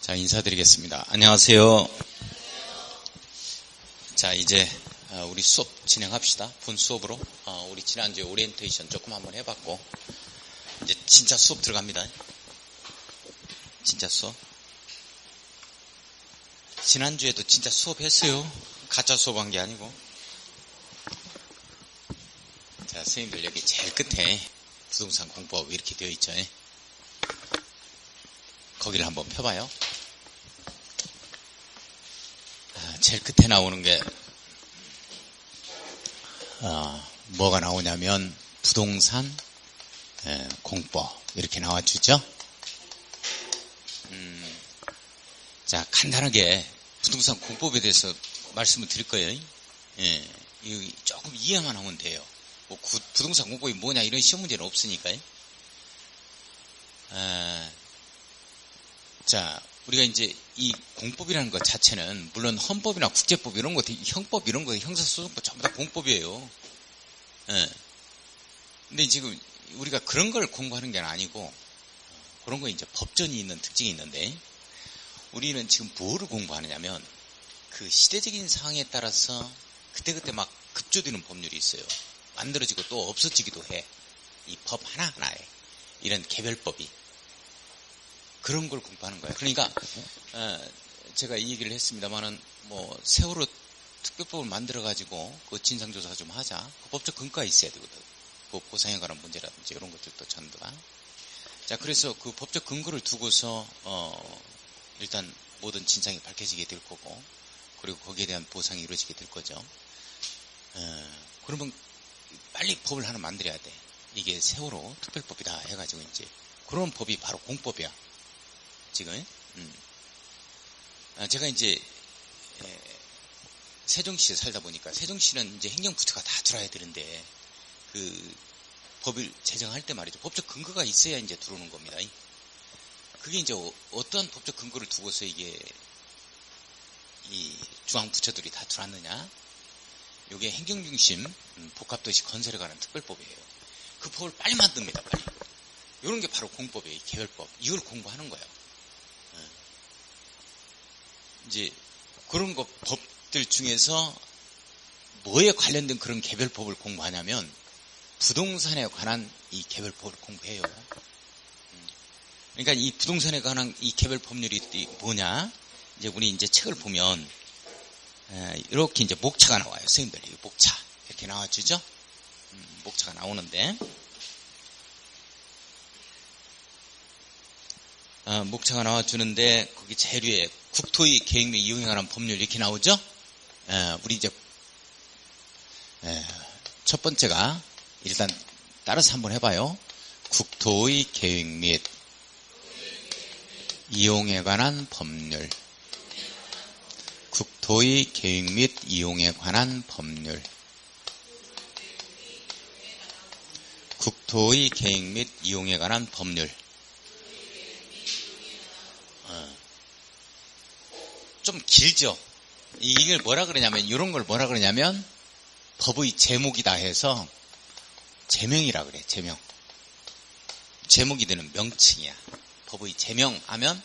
자, 인사드리겠습니다. 안녕하세요. 자, 이제 우리 수업 진행합시다. 본 수업으로. 우리 지난주에 오리엔테이션 조금 한번 해봤고 이제 진짜 수업 들어갑니다. 진짜 수업. 지난주에도 진짜 수업했어요. 가짜 수업한 게 아니고. 자, 선생님들 여기 제일 끝에 부동산 공부하고 이렇게 되어 있죠. 거기를 한번 펴봐요. 제일 끝에 나오는 게 뭐가 나오냐면 부동산 공법 이렇게 나와주죠. 자, 간단하게 부동산 공법에 대해서 말씀을 드릴 거예요. 조금 이해만 하면 돼요. 뭐 부동산 공법이 뭐냐 이런 시험 문제는 없으니까요. 자, 우리가 이제 이 공법이라는 것 자체는 물론 헌법이나 국제법 이런 거, 형법 이런 거, 형사소송법 전부 다 공법이에요. 근데 지금 우리가 그런 걸 공부하는 게 아니고 그런 거 이제 법전이 있는 특징이 있는데 우리는 지금 뭐를 공부하느냐면 그 시대적인 상황에 따라서 그때그때 막 급조되는 법률이 있어요. 만들어지고 또 없어지기도 해. 이 법 하나하나에 이런 개별법이. 그런 걸 공부하는 거예요. 그러니까 제가 이 얘기를 했습니다만은 뭐 세월호 특별법을 만들어 가지고 그 진상조사 좀 하자. 그 법적 근거가 있어야 되거든. 그 보상에 관한 문제라든지 이런 것들도 전부 다. 자, 그래서 그 법적 근거를 두고서 일단 모든 진상이 밝혀지게 될 거고, 그리고 거기에 대한 보상이 이루어지게 될 거죠. 그러면 빨리 법을 하나 만들어야 돼. 이게 세월호 특별법이다 해가지고 이제 그런 법이 바로 공법이야. 지금. 제가 이제 세종시에 살다 보니까 세종시는 이제 행정부처가 다 들어와야 되는데 그 법을 제정할 때 말이죠. 법적 근거가 있어야 이제 들어오는 겁니다. 그게 이제 어떠한 법적 근거를 두고서 이게 이 중앙부처들이 다 들어왔느냐? 이게 행정중심 복합도시 건설에 관한 특별법이에요. 그 법을 빨리 만듭니다. 빨리. 이런 게 바로 공법이에요. 개별법. 이걸 공부하는 거예요. 이제 그런 거 법들 중에서 뭐에 관련된 그런 개별법을 공부하냐면 부동산에 관한 이 개별법을 공부해요. 그러니까 이 부동산에 관한 이 개별 법률이 뭐냐? 이제 우리 이제 책을 보면 이렇게 이제 목차가 나와요. 선생님들 목차 이렇게 나와주죠. 목차가 나오는데 목차가 나와주는데 거기 제일 위에 국토의 계획 및 이용에 관한 법률 이렇게 나오죠. 우리 이제 첫 번째가 일단 따라서 한번 해봐요. 국토의 계획 및 이용에 관한 법률. 국토의 계획 및 이용에 관한 법률. 국토의 계획 및 이용에 관한 법률. 좀 길죠? 이걸 뭐라 그러냐면, 이런 걸 뭐라 그러냐면, 법의 제목이다 해서, 제명이라 그래, 제명. 제목이 되는 명칭이야. 법의 제명하면,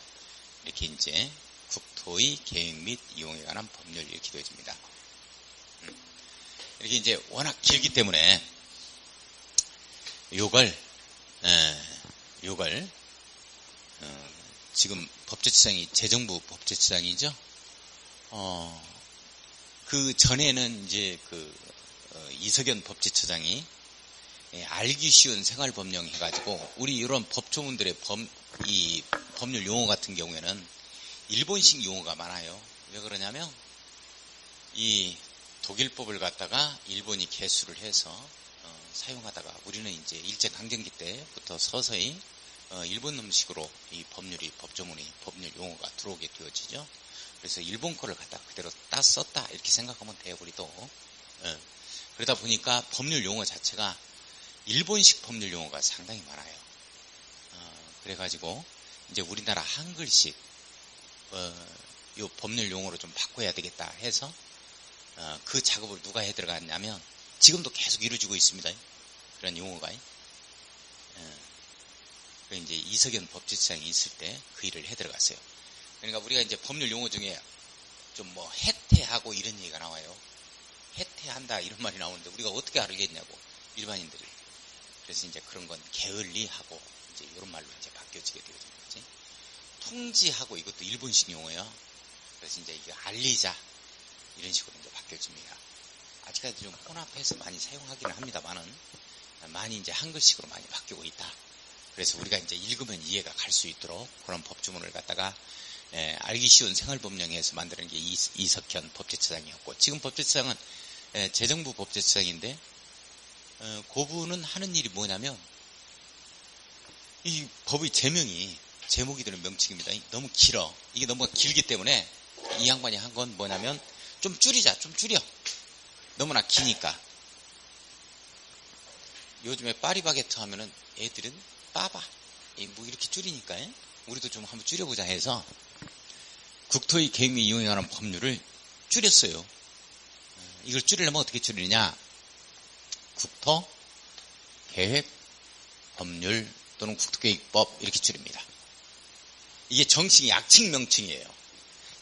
이렇게 이제, 국토의 계획 및 이용에 관한 법률 이렇게 되어집니다. 이렇게 이제 워낙 길기 때문에, 요걸, 지금 법제처장이 재정부 법제처장이죠. 그 전에는 이제 이석연 법제처장이 알기 쉬운 생활법령 해가지고 우리 이런 법조문들의 이 법률 용어 같은 경우에는 일본식 용어가 많아요. 왜 그러냐면 이 독일법을 갖다가 일본이 개수를 해서 사용하다가 우리는 이제 일제강점기 때부터 서서히 일본 놈식으로 이 법률이 법조문이 법률 용어가 들어오게 되어지죠. 그래서 일본 거를 갖다 그대로 따 썼다 이렇게 생각하면 돼요. 우리도. 그러다 보니까 법률 용어 자체가 일본식 법률 용어가 상당히 많아요. 그래가지고 이제 우리나라 한글식 요 법률 용어로 좀 바꿔야 되겠다 해서 그 작업을 누가 해 들어갔냐면 지금도 계속 이루어지고 있습니다. 그런 용어가. 이제 이석연 법제처장이 있을 때 그 일을 해 들어갔어요. 그러니까 우리가 이제 법률 용어 중에 좀 뭐 해태하고 이런 얘기가 나와요. 해태한다 이런 말이 나오는데 우리가 어떻게 알겠냐고, 일반인들이. 그래서 이제 그런 건 게을리하고 이제 이런 말로 이제 바뀌어지게 되거든요. 그치? 통지하고 이것도 일본식 용어예요. 그래서 이제 이게 알리자 이런 식으로 이제 바뀌어집니다. 아직까지 좀 혼합해서 많이 사용하기는 합니다만은 많이 이제 한글식으로 많이 바뀌고 있다. 그래서 우리가 이제 읽으면 이해가 갈 수 있도록 그런 법주문을 갖다가 알기 쉬운 생활법령에서 만드는 게 이석현 법제처장이었고, 지금 법제처장은 재정부 법제처장인데 그분은 하는 일이 뭐냐면 이 법의 제목이 되는 명칭입니다. 너무 길어. 이게 너무 길기 때문에 이 양반이 한 건 뭐냐면 좀 줄이자, 좀 줄여. 너무나 기니까. 요즘에 파리바게트 하면은 애들은 빠바 뭐 이렇게 줄이니까 우리도 좀 한번 줄여보자 해서 국토의 계획 및 이용에 관한 법률을 줄였어요. 이걸 줄이려면 어떻게 줄이느냐? 국토 계획 법률 또는 국토계획법 이렇게 줄입니다. 이게 정식 약칭 명칭이에요.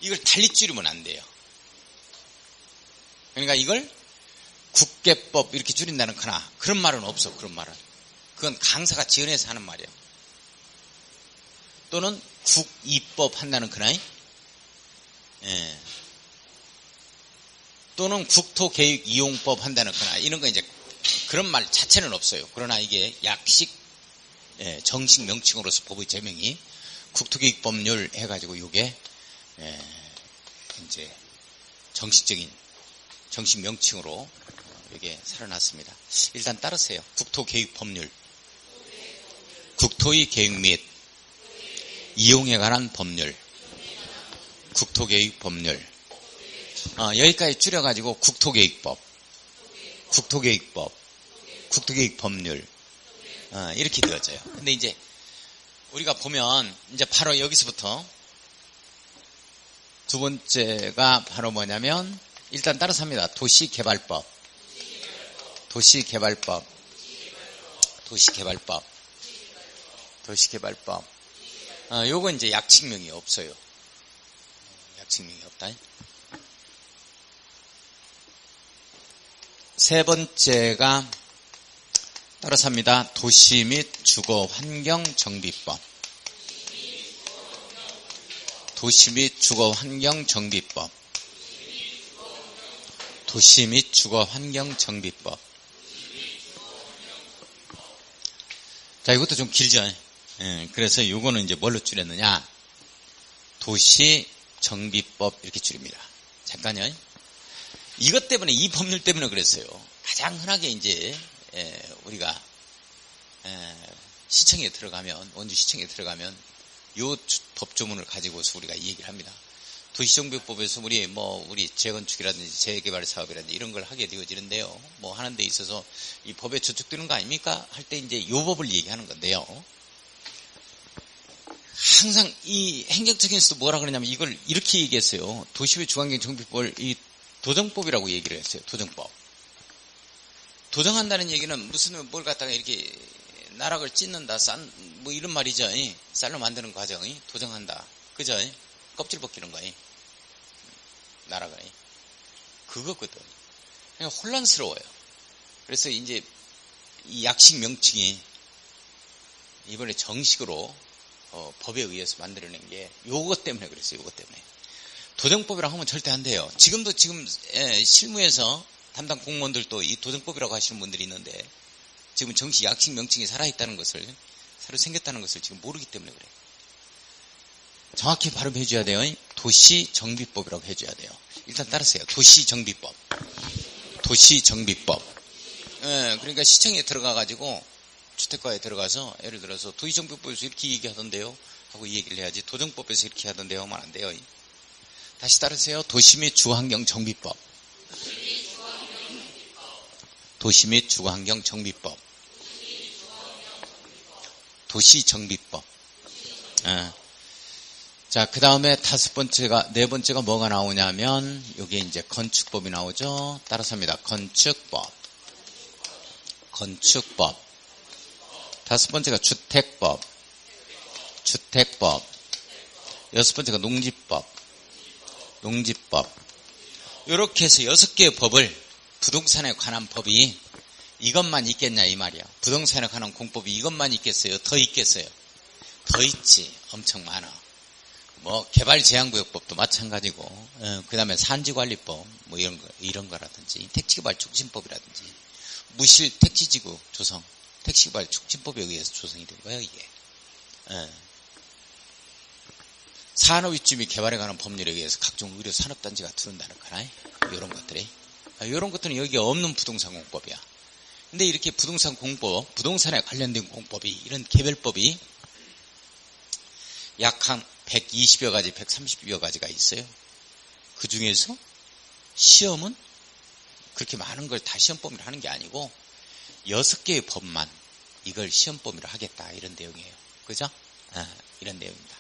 이걸 달리 줄이면 안 돼요. 그러니까 이걸 국계법 이렇게 줄인다는 거나 그런 말은 없어. 그런 말은. 그건 강사가 지어내서 하는 말이에요. 또는 국이법 한다는 거나 또는 국토계획이용법 한다는 거나 이런 거 이제 그런 말 자체는 없어요. 그러나 이게 약식 정식 명칭으로서 법의 제명이 국토계획법률 해가지고 이게 이제 정식적인 정식 명칭으로 이게 살아났습니다. 일단 따르세요. 국토계획법률, 국토의 계획 및 이용에 관한 법률, 국토계획법률. 여기까지 줄여가지고 국토계획법, 국토계획법률 이렇게 되어져요. 근데 이제 우리가 보면 이제 바로 여기서부터 두 번째가 바로 뭐냐면 일단 따라서 합니다. 도시개발법. 요건 이제 약칭명이 없어요. 약칭명이 없다. 세 번째가 따라서 합니다. 도시 및 주거 환경 정비법. 도시 및 주거 환경 정비법. 도시 및 주거 환경 정비법. 자, 이것도 좀 길죠. 그래서 이거는 이제 뭘로 줄였느냐? 도시 정비법 이렇게 줄입니다. 잠깐요. 이것 때문에, 이 법률 때문에 그랬어요. 가장 흔하게 이제 우리가 시청에 들어가면, 원주 시청에 들어가면 요 법조문을 가지고서 우리가 이 얘기를 합니다. 도시정비법에서 우리 재건축이라든지 재개발 사업이라든지 이런 걸 하게 되어지는데요. 뭐 하는 데 있어서 이 법에 저촉되는 거 아닙니까? 할 때 이제 요 법을 얘기하는 건데요. 항상 이 행정처에서도 뭐라 그러냐면 이걸 이렇게 얘기했어요. 도시의 주관경 정비법을 이 도정법이라고 얘기를 했어요. 도정법. 도정한다는 얘기는 무슨 뭘 갖다가 이렇게 나락을 찢는다, 뭐 이런 말이죠. 쌀로 만드는 과정이 도정한다. 그죠? 껍질 벗기는 거니. 나락을. 그거거든. 그러니까 혼란스러워요. 그래서 이제 이 약식 명칭이 이번에 정식으로 법에 의해서 만들어낸 게 요것 때문에 그랬어요. 요것 때문에. 도정법이라고 하면 절대 안 돼요. 지금 실무에서 담당 공무원들도 이 도정법이라고 하시는 분들이 있는데 지금 정식 약식 명칭이 살아있다는 것을, 새로 생겼다는 것을 지금 모르기 때문에 그래요. 정확히 발음해 줘야 돼요. 도시정비법이라고 해줘야 돼요. 일단 따르세요. 도시정비법. 그러니까 시청에 들어가가지고 주택가에 들어가서 예를 들어서 도시정비법에서 이렇게 얘기하던데요 하고 이 얘기를 해야지, 도정법에서 이렇게 하던데요 하면 안 돼요. 다시 따르세요. 도시 및 주거환경 정비법. 도시 및 주거환경 정비법. 도시정비법. 자, 그 다음에 네 번째가 뭐가 나오냐면, 여기에 이제 건축법이 나오죠. 따라서 합니다. 건축법. 다섯 번째가 주택법. 여섯 번째가 농지법. 이렇게 해서 6개의 법을, 부동산에 관한 법이 이것만 있겠냐 이 말이야. 부동산에 관한 공법이 이것만 있겠어요? 더 있겠어요? 더 있지. 엄청 많아. 뭐 개발제한구역법도 마찬가지고, 그 다음에 산지관리법 뭐 이런 거라든지, 택지개발 촉진법이라든지, 무실 택지지구 조성, 택지개발 촉진법에 의해서 조성이 된 거예요 이게. 산업입지 및 개발에 관한 법률에 의해서 각종 의료 산업단지가 들어온다는 거나 이런 것들이, 이런 것들은 여기에 없는 부동산 공법이야. 근데 이렇게 부동산 공법, 부동산에 관련된 공법이, 이런 개별법이 약 한 120여 가지, 130여 가지가 있어요. 그 중에서 시험은 그렇게 많은 걸 다 시험범위로 하는 게 아니고 6개의 법만 이걸 시험범위로 하겠다, 이런 내용이에요. 그죠? 이런 내용입니다.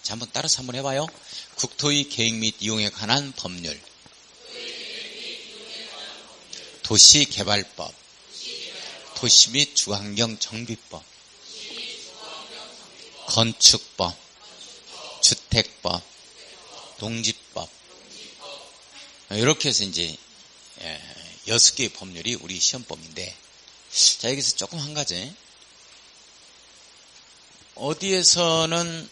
자, 한번 따라서 한번 해봐요. 국토의 계획 및 이용에 관한 법률, 도시개발법, 도시 및 주환경 정비법, 건축법, 주택법, 농지법, 이렇게 해서 이제 6개의 법률이 우리 시험법인데, 자, 여기서 조금 한 가지, 어디에서는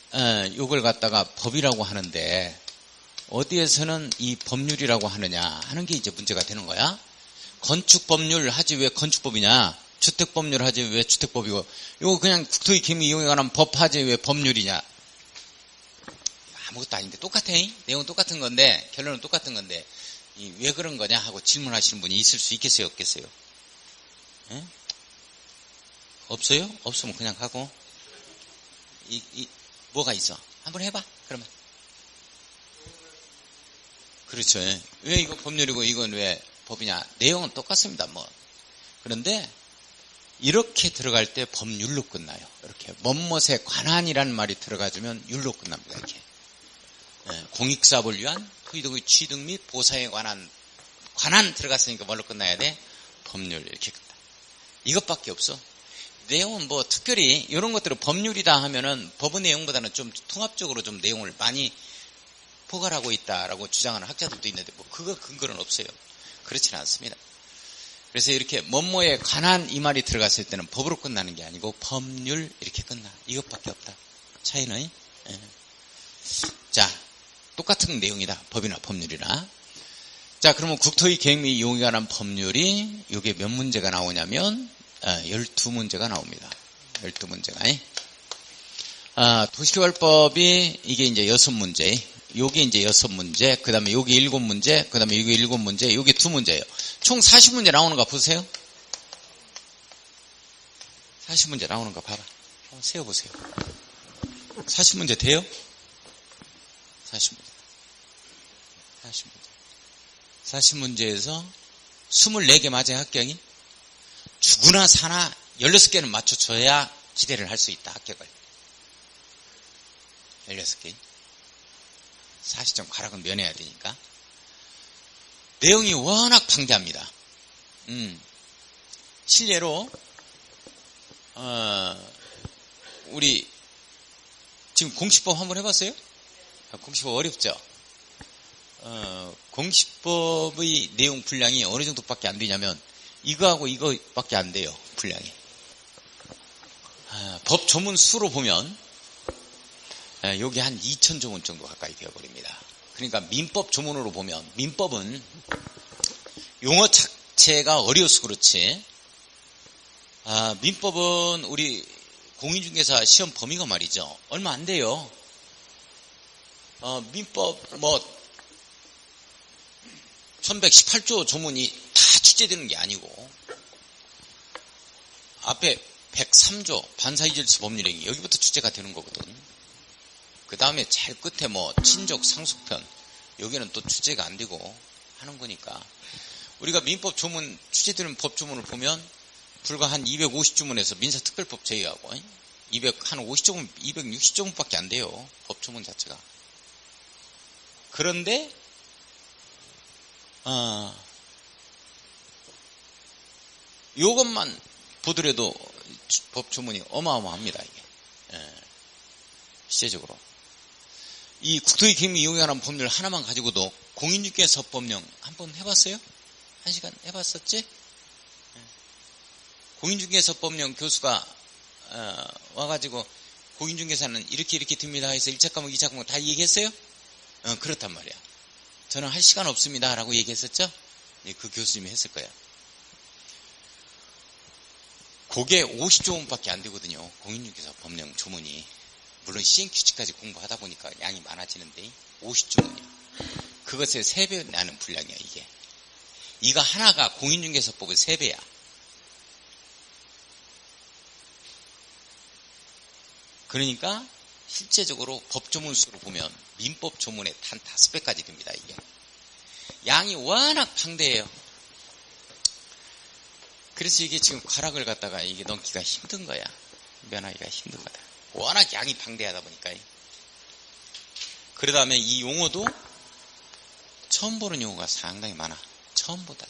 이걸 갖다가 법이라고 하는데 어디에서는 이 법률이라고 하느냐 하는 게 이제 문제가 되는 거야. 건축법률 하지 왜 건축법이냐, 주택법률 하지 왜 주택법이고, 이거 그냥 국토의 계획 및 이용에 관한 법 하지 왜 법률이냐. 아무것도 아닌데 똑같아. 내용은 똑같은 건데, 결론은 똑같은 건데, 왜 그런 거냐 하고 질문하시는 분이 있을 수 있겠어요, 없겠어요? 없어요? 없으면 그냥 가고. 뭐가 있어? 한번 해봐, 그러면. 그렇죠. 왜 이거 법률이고 이건 왜 법이냐? 내용은 똑같습니다, 뭐. 그런데 이렇게 들어갈 때 법률로 끝나요. 이렇게 뭐뭇에 관한이라는 말이 들어가주면 율로 끝납니다. 이렇게. 공익사업을 위한 토지도의 취득 및 보상에 관한 관한 들어갔으니까 뭘로 끝나야 돼? 법률, 이렇게 끝나. 이것밖에 없어. 내용은 뭐 특별히 이런 것들을 법률이다 하면은 법의 내용보다는 좀 통합적으로 좀 내용을 많이 포괄하고 있다라고 주장하는 학자들도 있는데, 뭐 그거 근거는 없어요. 그렇지는 않습니다. 그래서 이렇게 뭐뭐에 관한 이 말이 들어갔을 때는 법으로 끝나는 게 아니고 법률 이렇게 끝나. 이것밖에 없다. 차이는. 자, 똑같은 내용이다. 법이나 법률이나. 자, 그러면 국토의 계획 및 이용에 관한 법률이 이게 몇 문제가 나오냐면 12문제가 나옵니다. 12문제가. 도시개발법이 이게 이제 6문제, 요게 이제 6문제, 그 다음에 요게 7문제, 그 다음에 요게 7문제, 요게 2문제예요. 총 40문제 나오는 거 보세요. 40문제 나오는 거 봐봐. 한번 세어보세요. 40문제 돼요? 40문제. 40문제에서 24개 맞아요, 합격이? 죽으나 사나 16개는 맞춰줘야 기대를 할 수 있다, 합격을. 16개. 40점 가락은 면해야 되니까. 내용이 워낙 방대합니다. 실례로, 우리, 지금 공시법 한번 해봤어요? 공시법 어렵죠? 공시법의 내용 분량이 어느 정도밖에 안 되냐면, 이거하고 이거밖에 안 돼요, 분량이. 법 조문 수로 보면, 여기 한 2000조문 정도 가까이 되어버립니다. 그러니까 민법 조문으로 보면, 민법은 용어 자체가 어려워서 그렇지, 민법은 우리 공인중개사 시험 범위가 말이죠, 얼마 안 돼요. 민법 1118조 조문이 다 출제되는 게 아니고, 앞에 103조 반사이질서 법률행위, 여기부터 출제가 되는 거거든. 그 다음에 제일 끝에 친족 상속편, 여기는 또 출제가 안 되고 하는 거니까, 우리가 민법 조문, 출제되는 법 조문을 보면 불과 한 250조문에서 민사특별법 제외하고 한 50조문, 260조문밖에 안 돼요, 법 조문 자체가. 그런데 요것만 보더라도 법 조문이 어마어마합니다, 이게. 실제적으로. 이 국토의 기밀 이용이라는 법률 하나만 가지고도 공인중개사법령 한번 해봤어요? 1시간 해봤었지? 공인중개사법령 교수가 와가지고 공인중개사는 이렇게 듭니다 해서 1차 과목, 2차 과목 다 얘기했어요? 그렇단 말이야. 저는 할 시간 없습니다 라고 얘기했었죠? 그 교수님이 했을 거예요. 그게 50조문밖에 안 되거든요. 공인중개사법령 조문이. 물론 시행규칙까지 공부하다 보니까 양이 많아지는데 50조문이야. 그것의 3배 나는 분량이야 이게. 이거 하나가 공인중개사법의 3배야. 그러니까 실제적으로 법조문 수로 보면 민법 조문의 한 5배까지 됩니다. 이게 양이 워낙 방대해요. 그래서 이게 지금 과락을 갖다가 이게 넘기가 힘든 거야. 면하기가 힘든 거다. 워낙 양이 방대하다 보니까. 그 다음에 이 용어도 처음 보는 용어가 상당히 많아. 처음 보다.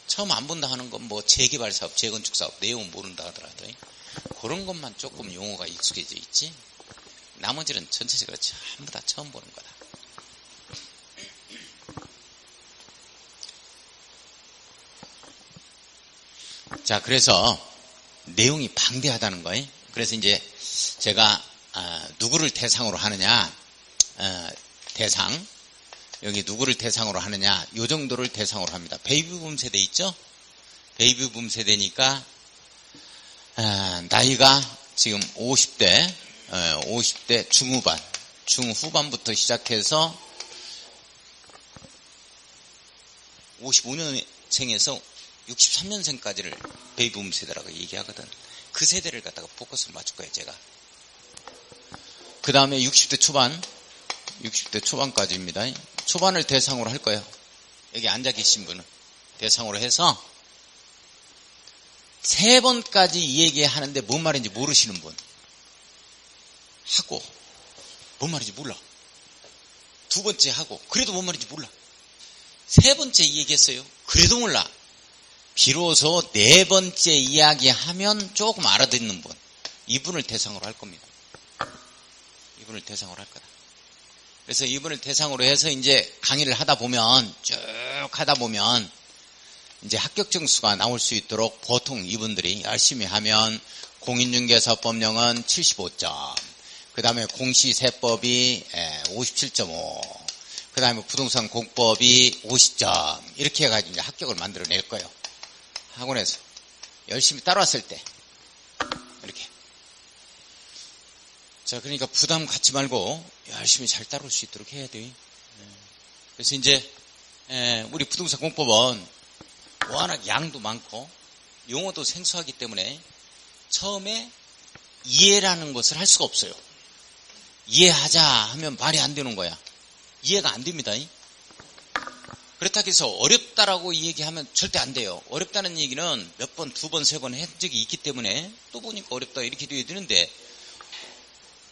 처음 안 본다 하는 건 뭐 재개발 사업, 재건축 사업 내용은 모른다 하더라도 그런 것만 조금 용어가 익숙해져 있지. 나머지는 전체적으로 전부 다 처음 보는 거다. 자, 그래서 내용이 방대하다는 거예요. 그래서 이제 제가 누구를 대상으로 하느냐, 대상 여기 누구를 대상으로 하느냐, 요 정도를 대상으로 합니다. 베이비붐 세대 있죠? 베이비붐 세대니까 나이가 지금 50대 중후반부터 시작해서 55년생에서 63년생까지를 베이비붐 세대라고 얘기하거든. 그 세대를 갖다가 포커스를 맞출 거예요, 제가. 그 다음에 60대 초반까지입니다. 초반을 대상으로 할 거예요. 여기 앉아 계신 분은 대상으로 해서 3번까지 이 얘기 하는데 뭔 말인지 모르시는 분 하고, 뭔 말인지 몰라. 2번째 하고, 그래도 뭔 말인지 몰라. 3번째 이 얘기했어요. 그래도 몰라. 비로소 4번째 이야기하면 조금 알아듣는 분, 이분을 대상으로 할 겁니다. 이분을 대상으로 할 거다. 그래서 이분을 대상으로 해서 이제 강의를 하다 보면, 쭉 하다 보면 이제 합격 증수가 나올 수 있도록 보통 이분들이 열심히 하면 공인중개사법령은 75점, 그 다음에 공시세법이 57.5, 그 다음에 부동산 공법이 50점, 이렇게 해가지고 이제 합격을 만들어낼 거예요. 학원에서 열심히 따라왔을 때 이렇게. 자, 그러니까 부담 갖지 말고 열심히 잘 따라올 수 있도록 해야 돼요. 그래서 이제 우리 부동산 공법은 워낙 양도 많고 용어도 생소하기 때문에 처음에 이해라는 것을 할 수가 없어요. 이해하자 하면 말이 안 되는 거야. 이해가 안 됩니다. 그렇다고 해서 어렵다라고 이 얘기하면 절대 안 돼요. 어렵다는 얘기는 몇 번, 2번, 3번 한 적이 있기 때문에 또 보니까 어렵다 이렇게 돼야 되는데,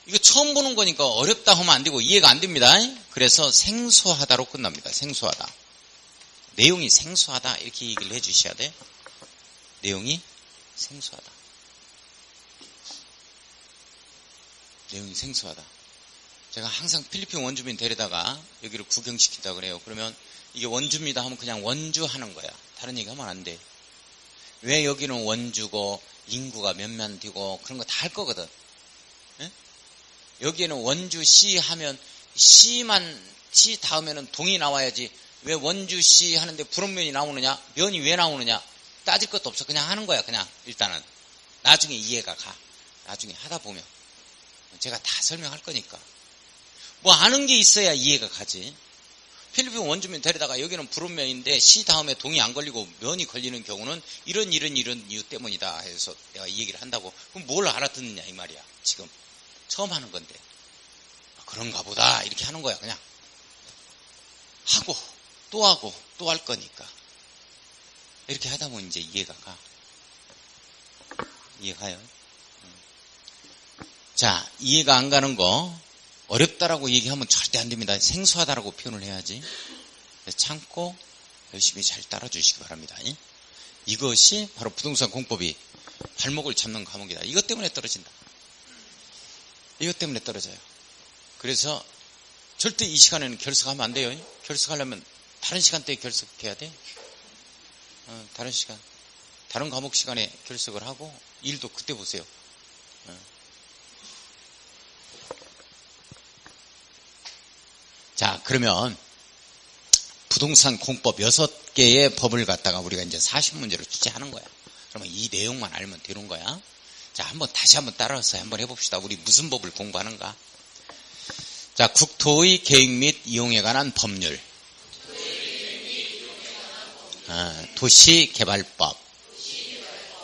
이거 처음 보는 거니까 어렵다 하면 안 되고 이해가 안 됩니다. 그래서 생소하다로 끝납니다. 생소하다. 내용이 생소하다 이렇게 얘기를 해주셔야 돼. 내용이 생소하다. 내용이 생소하다. 제가 항상 필리핀 원주민 데려다가 여기를 구경시킨다고 그래요. 그러면 이게 원주입니다 하면 그냥 원주 하는 거야. 다른 얘기 하면 안 돼. 왜 여기는 원주고 인구가 몇만 되고 그런 거 다 할 거거든. 에? 여기에는 원주시 하면 시 다음에는 동이 나와야지. 왜 원주시 하는데 불원면이 나오느냐? 면이 왜 나오느냐? 따질 것도 없어. 그냥 하는 거야. 그냥 일단은. 나중에 이해가 가. 나중에 하다 보면. 제가 다 설명할 거니까. 뭐 아는 게 있어야 이해가 가지. 필리핀 원주민 데려다가 여기는 불원면인데 시 다음에 동이 안 걸리고 면이 걸리는 경우는 이런 이유 때문이다 해서 내가 이 얘기를 한다고. 그럼 뭘 알아듣느냐 이 말이야. 지금 처음 하는 건데. 그런가 보다 이렇게 하는 거야. 그냥 하고 또 할 거니까. 이렇게 하다 보면 이제 이해가 가. 이해가요? 자, 이해가 안 가는 거 어렵다라고 얘기하면 절대 안 됩니다. 생소하다라고 표현을 해야지. 참고 열심히 잘 따라주시기 바랍니다. 이것이 바로 부동산 공법이 발목을 잡는 과목이다. 이것 때문에 떨어진다. 이것 때문에 떨어져요. 그래서 절대 이 시간에는 결석하면 안 돼요. 결석하려면 다른 시간대에 결석해야 돼. 다른 시간, 다른 과목 시간에 결석을 하고 일도 그때 보세요. 자, 그러면 부동산 공법 6개의 법을 갖다가 우리가 이제 40문제로 출제하는 거야. 그러면 이 내용만 알면 되는 거야. 자, 다시 한번 따라서 한번 해봅시다. 우리 무슨 법을 공부하는가? 자, 국토의 계획 및 이용에 관한 법률. 도시개발법.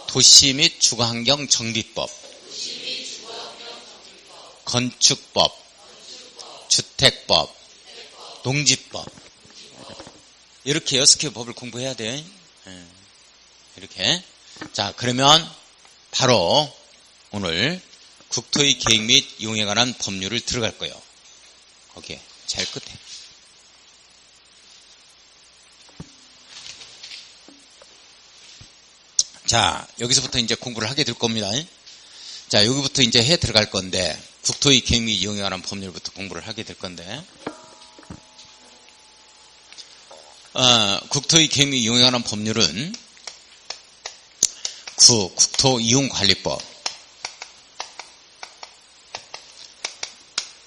도시 및 주거환경 정비법. 건축법. 주택법. 농지법. 이렇게 6개 법을 공부해야 돼. 이렇게. 자, 그러면 바로 오늘 국토의 계획 및 이용에 관한 법률을 들어갈 거예요. 거기에 제일 끝에. 자, 여기서부터 이제 공부를 하게 될 겁니다. 자, 여기부터 이제 해 들어갈 건데, 국토의 계획 및 이용에 관한 법률부터 공부를 하게 될 건데, 국토의 계획 및 이용에 관한 법률은 국토이용관리법.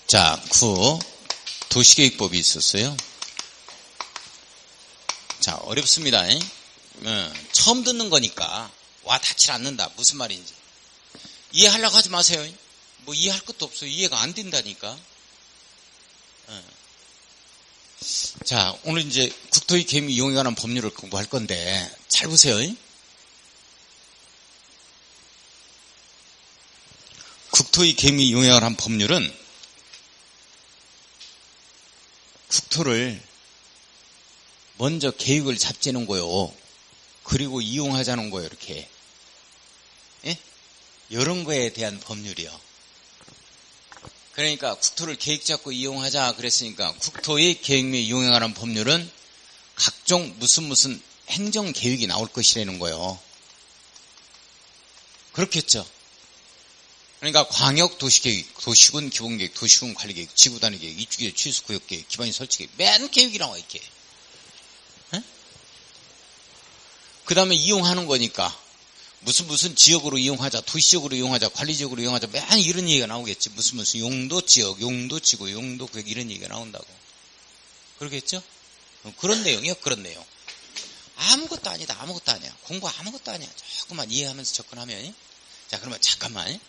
자, 도시계획법이 있었어요. 자, 어렵습니다. 처음 듣는 거니까 와 닿질 않는다. 무슨 말인지 이해하려고 하지 마세요. 뭐 이해할 것도 없어요. 이해가 안 된다니까. 자, 오늘 이제 국토의 계획 및 이용에 관한 법률을 공부할 건데 잘 보세요. 국토의 계획 및 이용에 관한 법률은 국토를 먼저 계획을 잡지는 거요. 그리고 이용하자는 거예요. 이렇게. 예? 이런 거에 대한 법률이요. 그러니까 국토를 계획 잡고 이용하자 그랬으니까 국토의 계획 및 이용에 관한 법률은 각종 무슨 행정계획이 나올 것이라는 거예요. 그렇겠죠. 그러니까 광역 도시계획, 도시군 기본계획, 도시군 관리계획, 지구단위계획, 입주계획, 취수구역계획, 기반시 설치계획, 맨 계획이 나와 이렇게. 그 다음에 이용하는 거니까 무슨 지역으로 이용하자, 도시적으로 이용하자, 관리적으로 이용하자, 맨 이런 얘기가 나오겠지. 무슨 용도 지역, 용도 지구, 용도 구역 이런 얘기가 나온다고. 그러겠죠? 그런 내용이요. 그런 내용. 아무것도 아니다. 아무것도 아니야. 공부 아무것도 아니야. 조금만 이해하면서 접근하면. 자, 그러면 잠깐만.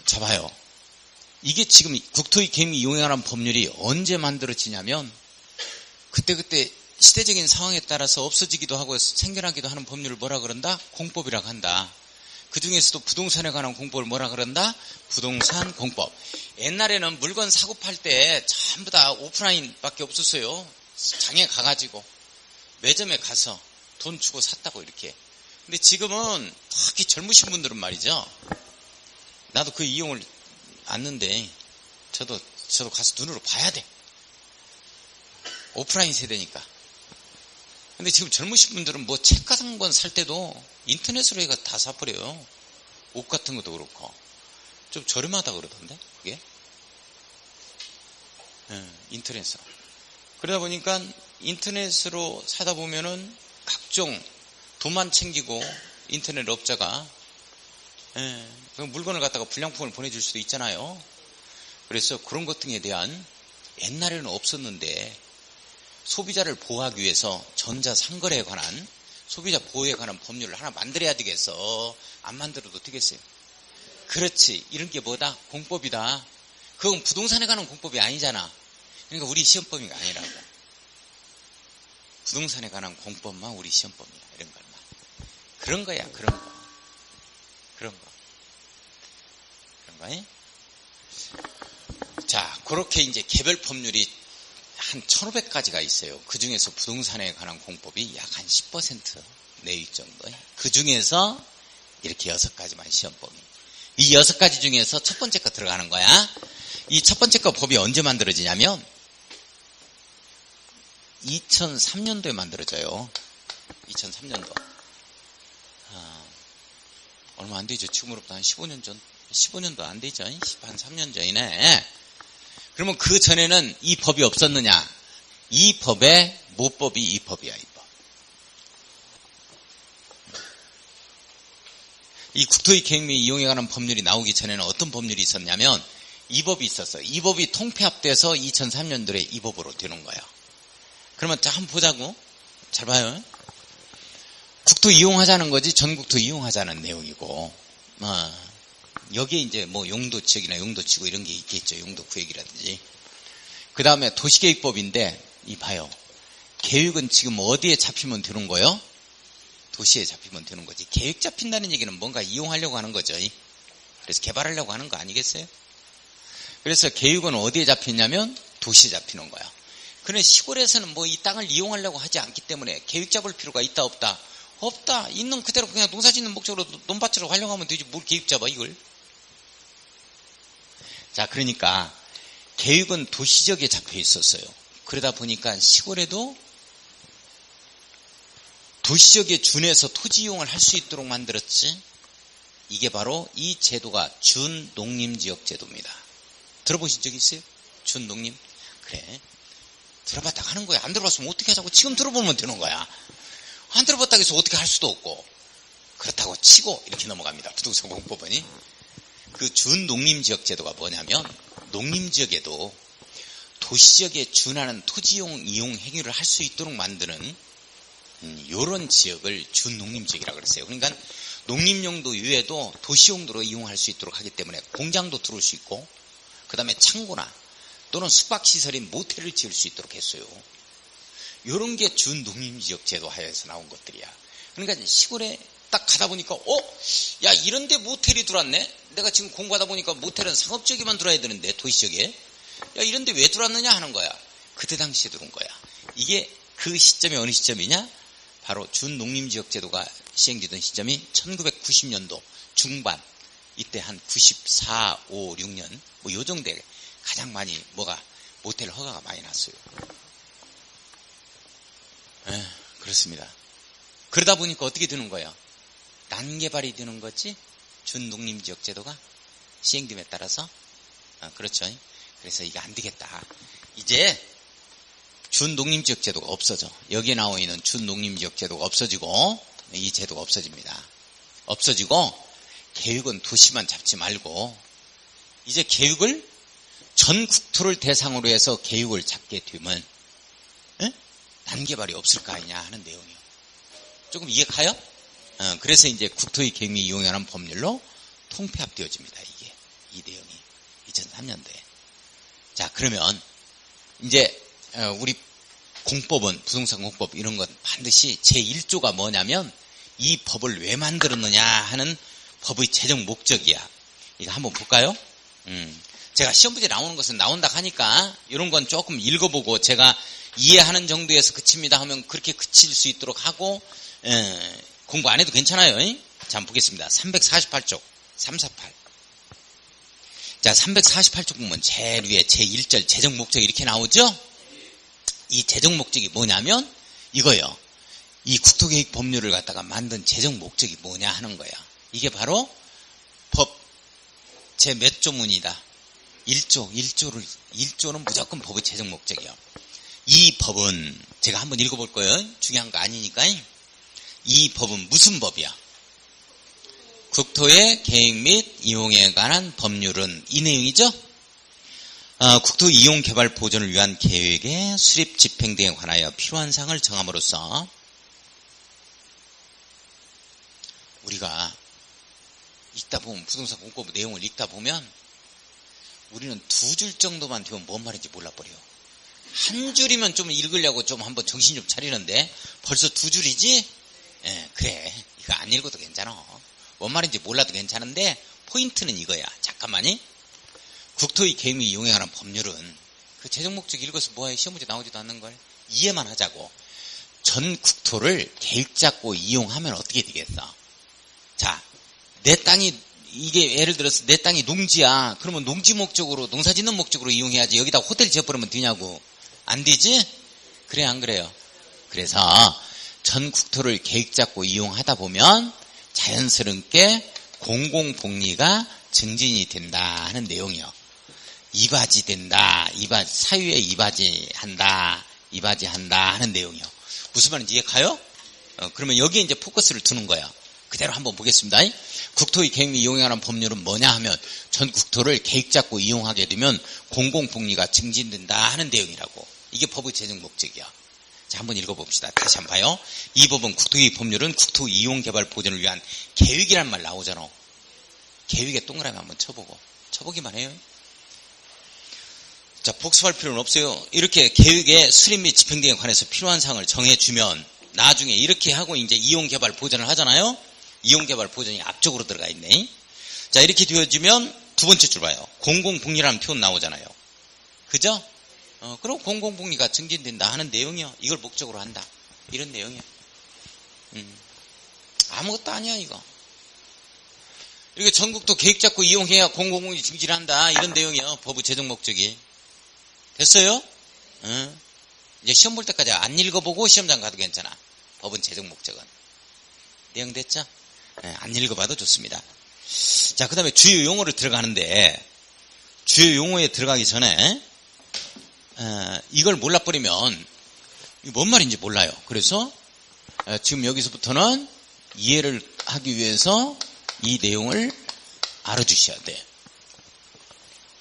자, 봐요. 이게 지금 국토의 계획 및 이용에 관한 법률이 언제 만들어지냐면 그때 시대적인 상황에 따라서 없어지기도 하고 생겨나기도 하는 법률을 뭐라 그런다? 공법이라고 한다. 그 중에서도 부동산에 관한 공법을 뭐라 그런다? 부동산 공법. 옛날에는 물건 사고 팔 때 전부 다 오프라인밖에 없었어요. 장에 가가지고 매점에 가서 돈 주고 샀다고 이렇게. 근데 지금은 특히 젊으신 분들은 말이죠. 나도 그 이용을 안는데 저도 가서 눈으로 봐야 돼. 오프라인 세대니까. 근데 지금 젊으신 분들은 뭐 책 같은 건 살 때도 인터넷으로 해가 다 사버려요. 옷 같은 것도 그렇고. 좀 저렴하다 그러던데, 그게? 인터넷으로. 그러다 보니까 인터넷으로 사다 보면은 각종 돈만 챙기고 인터넷 업자가 그 물건을 갖다가 불량품을 보내줄 수도 있잖아요. 그래서 그런 것 등에 대한 옛날에는 없었는데 소비자를 보호하기 위해서 전자상거래에 관한 소비자 보호에 관한 법률을 하나 만들어야 되겠어. 안 만들어도 되겠어요. 그렇지. 이런 게 뭐다? 공법이다. 그건 부동산에 관한 공법이 아니잖아. 그러니까 우리 시험법이 아니라고. 부동산에 관한 공법만 우리 시험법이야. 이런 걸만. 그런 거야. 그런 거. 그런 거. 자, 그렇게 이제 개별 법률이 한 1,500가지가 있어요. 그 중에서 부동산에 관한 공법이 약 한 10% 내외 정도. 그 중에서 이렇게 6가지만 시험법이. 이 6가지 중에서 첫 번째 거 들어가는 거야. 이 첫 번째 거 법이 언제 만들어지냐면 2003년도에 만들어져요. 2003년도. 얼마 안 되죠. 지금으로부터 한 15년 전, 15년도 안 되죠. 한 3년 전이네. 그러면 그 전에는 이 법이 없었느냐? 이 법의 모법이 이 법이야, 이 법. 이 국토의 계획 및 이용에 관한 법률이 나오기 전에는 어떤 법률이 있었냐면 이 법이 있었어요. 이 법이 통폐합돼서 2003년도에 이 법으로 되는 거예요. 그러면 자, 한번 보자고. 잘 봐요. 국토 이용하자는 거지 전국토 이용하자는 내용이고, 여기에 이제 뭐 용도 지역이나 용도 지구 이런 게 있겠죠. 용도 구역이라든지. 그 다음에 도시계획법인데, 이 봐요. 계획은 지금 어디에 잡히면 되는 거요? 도시에 잡히면 되는 거지. 계획 잡힌다는 얘기는 뭔가 이용하려고 하는 거죠. 그래서 개발하려고 하는 거 아니겠어요? 그래서 계획은 어디에 잡히냐면 도시에 잡히는 거야. 그런데 시골에서는 뭐 이 땅을 이용하려고 하지 않기 때문에 계획 잡을 필요가 있다 없다? 없다. 있는 그대로 그냥 농사 짓는 목적으로 논밭으로 활용하면 되지 뭘 계획 잡아 이걸. 자, 그러니까 계획은 도시적에 잡혀 있었어요. 그러다 보니까 시골에도 도시적에 준해서 토지 이용을 할 수 있도록 만들었지. 이게 바로 이 제도가 준농림지역 제도입니다. 들어보신 적 있어요? 준농림? 그래. 들어봤다고 하는 거야. 안 들어봤으면 어떻게 하자고. 지금 들어보면 되는 거야. 안 들어봤다고 해서 어떻게 할 수도 없고. 그렇다고 치고 이렇게 넘어갑니다. 부동산 공법원이. 그 준농림지역 제도가 뭐냐면 농림지역에도 도시지역에 준하는 토지용 이용 행위를 할 수 있도록 만드는 이런 지역을 준농림지역이라고 그랬어요. 그러니까 농림용도 이외에도 도시용도로 이용할 수 있도록 하기 때문에 공장도 들어올 수 있고 그 다음에 창고나 또는 숙박시설인 모텔을 지을 수 있도록 했어요. 이런 게 준농림지역 제도 하에서 나온 것들이야. 그러니까 시골에 딱 가다 보니까 야 이런데 모텔이 들어왔네. 내가 지금 공부하다 보니까 모텔은 상업지역에만 들어와야 되는데 도시지역에 야 이런데 왜 들어왔느냐 하는 거야. 그때 당시에 들어온 거야. 이게 그 시점이 어느 시점이냐? 바로 준농림지역 제도가 시행되던 시점이 1990년도 중반 이때 한 94, 5, 6년 뭐 요 정도에 가장 많이 뭐가 모텔 허가가 많이 났어요. 그렇습니다. 그러다 보니까 어떻게 되는 거예요? 난개발이 되는 거지. 준농림지역 제도가 시행됨에 따라서 그렇죠. 그래서 이게 안 되겠다. 이제 준농림지역 제도가 없어져. 여기에 나와 있는 준농림지역 제도가 없어지고 이 제도가 없어집니다. 없어지고 계획은 도시만 잡지 말고 이제 계획을 전 국토를 대상으로 해서 계획을 잡게 되면 난개발이 없을 거 아니냐 하는 내용이에요. 조금 이해가요? 그래서 이제 국토의 계획 및 이용에 관한 법률로 통폐합되어집니다. 이게 이 내용이 2003년도에. 자, 그러면 이제 우리 공법은 부동산 공법 이런 건 반드시 제1조가 뭐냐면 이 법을 왜 만들었느냐 하는 법의 재정 목적이야. 이거 한번 볼까요? 제가 시험 문제 나오는 것은 나온다 하니까 이런 건 조금 읽어보고 제가 이해하는 정도에서 그칩니다 하면 그렇게 그칠 수 있도록 하고 공부 안 해도 괜찮아요. 자, 한번 보겠습니다. 348쪽 348. 자, 348쪽 보면 제일 위에 제1절 재정 목적 이렇게 나오죠? 이 재정 목적이 뭐냐면 이거요. 이 국토계획 법률을 갖다가 만든 재정 목적이 뭐냐 하는 거야. 이게 바로 법 제 몇 조문이다. 1조는 무조건 법의 재정 목적이요. 이 법은 제가 한번 읽어볼 거예요. 중요한 거 아니니까. 이 법은 무슨 법이야? 국토의 계획 및 이용에 관한 법률은 이 내용이죠. 국토 이용 개발 보존을 위한 계획의 수립 집행 등에 관하여 필요한 사항을 정함으로써 우리가 읽다 보면 부동산 공법 내용을 읽다 보면 우리는 2줄 정도만 되면 뭔 말인지 몰라버려요. 한 줄이면 좀 읽으려고 좀 한번 정신 좀 차리는데 벌써 2줄이지? 그래. 이거 안 읽어도 괜찮아. 뭔 말인지 몰라도 괜찮은데 포인트는 이거야. 잠깐만요. 국토의 계획 및 이용에 관한 법률은 그 재정 목적 읽어서 뭐해. 시험 문제 나오지도 않는 걸 이해만 하자고. 전 국토를 계획 잡고 이용하면 어떻게 되겠어? 자, 내 땅이 이게 예를 들어서 내 땅이 농지야. 그러면 농지 목적으로 농사 짓는 목적으로 이용해야지. 여기다 호텔 지어버리면 되냐고. 안 되지? 그래 안 그래요? 그래서 전 국토를 계획 잡고 이용하다 보면 자연스럽게 공공복리가 증진이 된다 하는 내용이요. 이바지 된다, 사유에 이바지 한다 하는 내용이요. 무슨 말인지 이해가요? 그러면 여기에 이제 포커스를 두는 거야. 그대로 한번 보겠습니다. 국토의 계획 및 이용에 관한 법률은 뭐냐 하면 전 국토를 계획 잡고 이용하게 되면 공공복리가 증진된다 하는 내용이라고. 이게 법의 제정 목적이야. 자, 한번 읽어봅시다. 다시 한번 봐요. 이 법은 국토의 법률은 국토 이용 개발 보전을 위한 계획이란 말 나오잖아. 계획에 동그라미 한번 쳐보기만 해요. 자, 복습할 필요는 없어요. 이렇게 계획의 수립 및 집행 등에 관해서 필요한 사항을 정해주면 나중에 이렇게 하고 이제 이용 개발 보전을 하잖아요. 이용 개발 보전이 앞쪽으로 들어가 있네. 자, 이렇게 되어지면 두 번째 줄 봐요. 공공복리라는 표현 나오잖아요. 그죠? 그럼 공공복리가 증진된다 하는 내용이요. 이걸 목적으로 한다. 이런 내용이요. 아무것도 아니야, 이거. 이렇게 전국도 계획 잡고 이용해야 공공복리 증진한다. 이런 내용이요. 법의 제정 목적이. 됐어요? 이제 시험 볼 때까지 안 읽어보고 시험장 가도 괜찮아. 법은 제정 목적은. 내용 됐죠? 안 읽어봐도 좋습니다. 자, 그 다음에 주요 용어를 들어가는데, 주요 용어에 들어가기 전에, 이걸 몰라버리면, 뭔 말인지 몰라요. 그래서, 지금 여기서부터는 이해를 하기 위해서 이 내용을 알아주셔야 돼.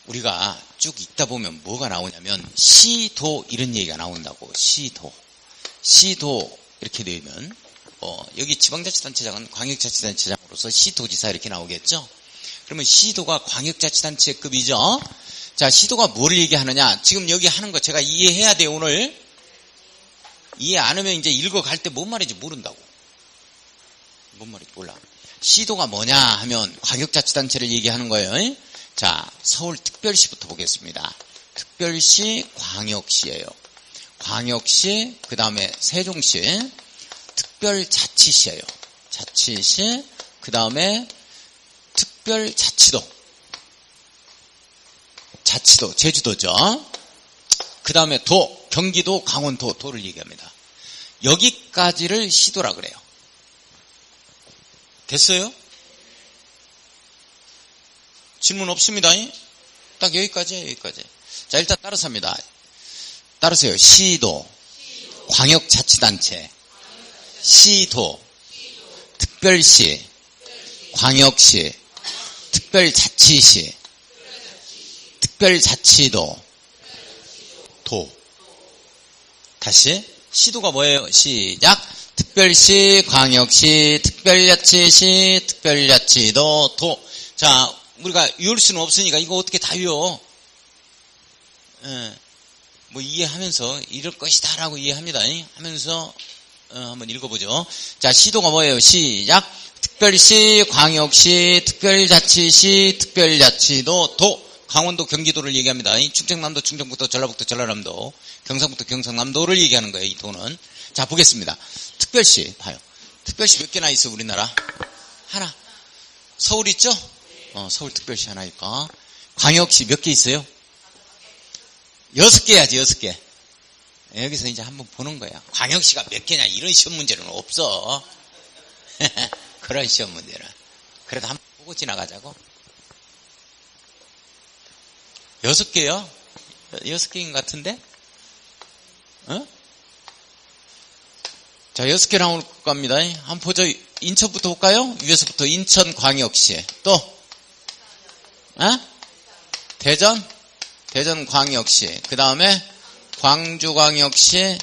우리가 쭉 읽다 보면 뭐가 나오냐면, 시도, 이런 얘기가 나온다고. 시도, 이렇게 되면, 여기 지방자치단체장은 광역자치단체장으로서 시도지사 이렇게 나오겠죠? 그러면 시도가 광역자치단체급이죠? 자, 시도가 뭘 얘기하느냐? 지금 여기 하는 거 제가 이해해야 돼, 오늘. 이해 안 하면 이제 읽어갈 때 뭔 말인지 모른다고. 뭔 말인지 몰라. 시도가 뭐냐 하면 광역자치단체를 얘기하는 거예요. 자, 서울특별시부터 보겠습니다. 특별시, 광역시예요. 광역시, 그 다음에 세종시, 특별자치시예요. 자치시, 그 다음에 특별자치도, 제주도죠. 그 다음에 도, 경기도, 강원도, 도를 얘기합니다. 여기까지를 시도라 그래요. 됐어요? 질문 없습니다. 딱 여기까지예요, 여기까지. 자, 일단 따라서 합니다. 따르세요. 시도, 광역자치단체, 시도, 특별시, 광역시, 특별자치시, 특별자치도, 도. 다시. 시도가 뭐예요? 시작. 특별시, 광역시, 특별자치시, 특별자치도, 도. 자, 우리가 외울 수는 없으니까 이거 어떻게 다 외워? 뭐 이해하면서 이럴 것이다라고 이해합니다. 하면서 한번 읽어보죠. 자, 시도가 뭐예요? 시작. 특별시, 광역시, 특별자치시, 특별자치도, 도. 강원도, 경기도를 얘기합니다. 충청남도, 충청북도, 전라북도, 전라남도, 경상북도, 경상남도를 얘기하는 거예요. 이 도는. 자, 보겠습니다. 특별시 봐요. 특별시 몇 개나 있어 우리나라? 하나. 서울 있죠? 서울특별시 하나 있고. 광역시 몇 개 있어요? 6개 해야지, 6개. 여기서 이제 한번 보는 거야. 광역시가 몇 개냐, 이런 시험 문제는 없어. 그런 시험 문제는. 그래도 한번 보고 지나가자고. 6개요? 6개인 것 같은데? 자, 6개 나올 겁니다. 한번 보죠. 인천부터 볼까요? 위에서부터 인천광역시. 또? 대전광역시. 그 다음에 광주광역시,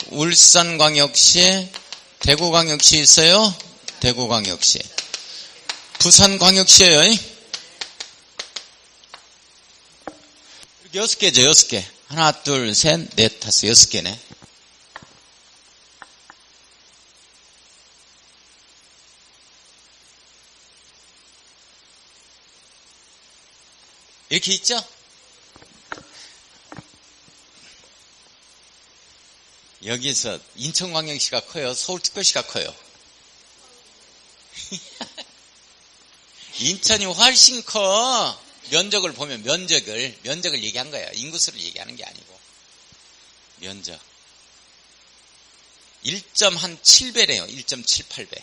울산광역시, 대구광역시 있어요? 대구광역시. 부산광역시예요. 6개죠, 6개. 하나, 둘, 셋, 넷, 다섯, 6개네. 이렇게 있죠? 여기서 인천광역시가 커요? 서울특별시가 커요? 인천이 훨씬 커. 면적을 보면 면적을 얘기한 거예요. 인구수를 얘기하는 게 아니고. 면적. 1.7배래요. 1.78배.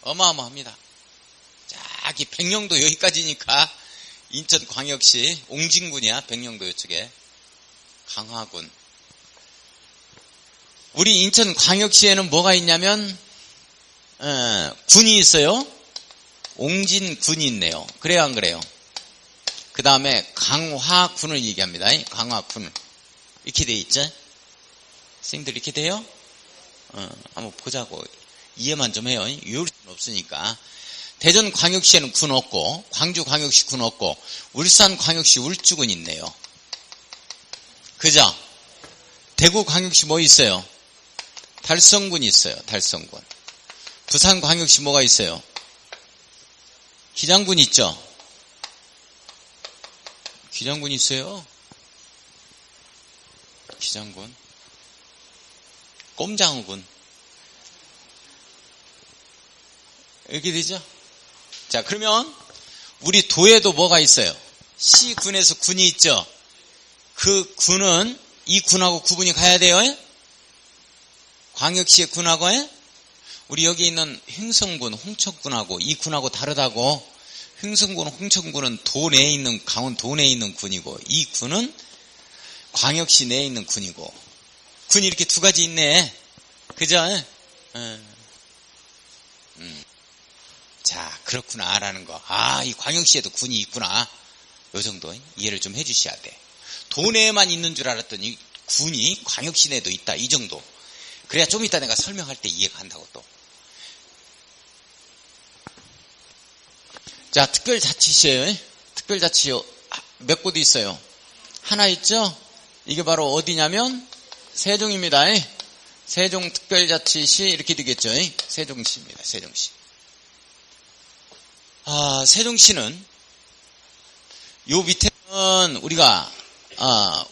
어마어마합니다. 자, 저기 백령도 여기까지니까 인천광역시 옹진군이야. 백령도 이쪽에 강화군. 우리 인천광역시에는 뭐가 있냐면 군이 있어요. 옹진군이 있네요. 그래요 안 그래요? 그 다음에 강화군을 얘기합니다. 강화군 이렇게 돼 있죠? 선생님들 이렇게 돼요? 한번 보자고. 이해만 좀 해요. 외울 수는 없으니까. 대전광역시에는 군 없고, 광주광역시 군 없고, 울산광역시 울주군 있네요. 그죠? 대구광역시 뭐 있어요? 달성군 있어요. 달성군. 부산광역시 뭐가 있어요? 기장군 있죠? 기장군 있어요. 기장군. 꼼장군. 이렇게 되죠? 자, 그러면 우리 도에도 뭐가 있어요? 시군에서 군이 있죠? 그 군은 이 군하고 구분이 가야 돼요. 광역시의 군하고 우리 여기 있는 횡성군, 홍천군하고 이 군하고 다르다고. 횡성군, 홍천군은 도 내에 있는 강원도 내에 있는 군이고 이 군은 광역시 내에 있는 군이고 군이 이렇게 두 가지 있네. 그죠? 자, 그렇구나 라는 거. 아, 이 광역시에도 군이 있구나. 요 정도 이해를 좀 해주셔야 돼. 도 내에만 있는 줄 알았더니 군이 광역시 내에도 있다. 이 정도. 그래야 좀 이따 내가 설명할 때 이해가 간다고 또. 자, 특별자치시에요. 특별자치요. 몇 곳 있어요? 하나 있죠? 이게 바로 어디냐면 세종입니다. 세종특별자치시 이렇게 되겠죠? 세종시입니다. 세종시. 세종시는 요 밑에는 우리가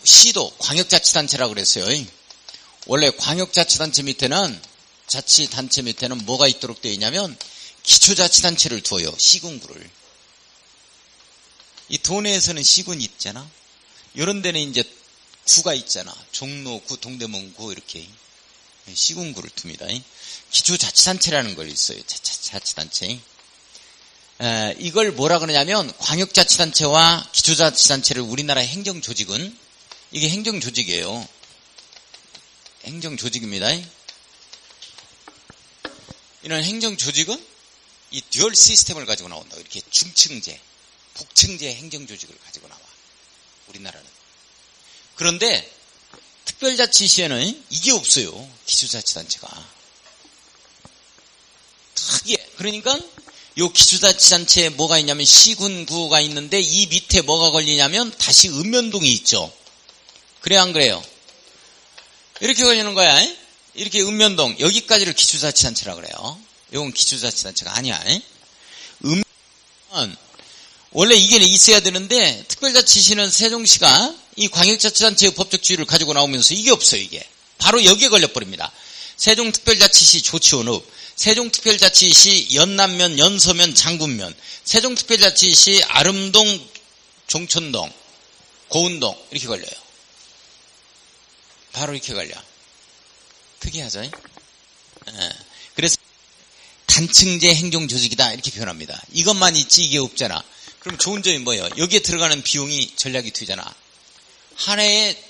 시도 광역자치단체라고 그랬어요. 원래 광역자치단체 밑에는 자치단체 밑에는 뭐가 있도록 되어 있냐면 기초자치단체를 두어요. 시군구를. 이 도내에서는 시군이 있잖아. 이런 데는 이제 구가 있잖아. 종로구, 동대문구 이렇게 시군구를 둡니다. 기초자치단체라는 걸 있어요. 자치단체. 이걸 뭐라 그러냐면 광역자치단체와 기초자치단체를 우리나라 행정조직은 이게 행정조직이에요. 행정조직입니다. 이런 행정조직은 이 듀얼 시스템을 가지고 나온다. 이렇게 중층제, 복층제 행정조직을 가지고 나와. 우리나라는. 그런데 특별자치시에는 이게 없어요. 기초자치단체가. 특이해. 그러니까 요 기초자치단체에 뭐가 있냐면 시군구가 있는데 이 밑에 뭐가 걸리냐면 다시 읍면동이 있죠. 그래 안 그래요? 이렇게 걸리는 거야. 이렇게 읍면동 여기까지를 기초자치단체라고 그래요. 이건 기초자치단체가 아니야. 읍면 원래 이게 있어야 되는데 특별자치시는 세종시가 이 광역자치단체의 법적 지위를 가지고 나오면서 이게 없어요. 이게 바로 여기에 걸려버립니다. 세종특별자치시 조치원읍, 세종특별자치시 연남면, 연서면, 장군면, 세종특별자치시 아름동, 종천동, 고운동 이렇게 걸려요. 바로 이렇게 걸려. 특이하죠? 그래서 단층제 행정조직이다 이렇게 표현합니다. 이것만 있지 이게 없잖아. 그럼 좋은 점이 뭐예요? 여기에 들어가는 비용이 전략이 되잖아. 한 해에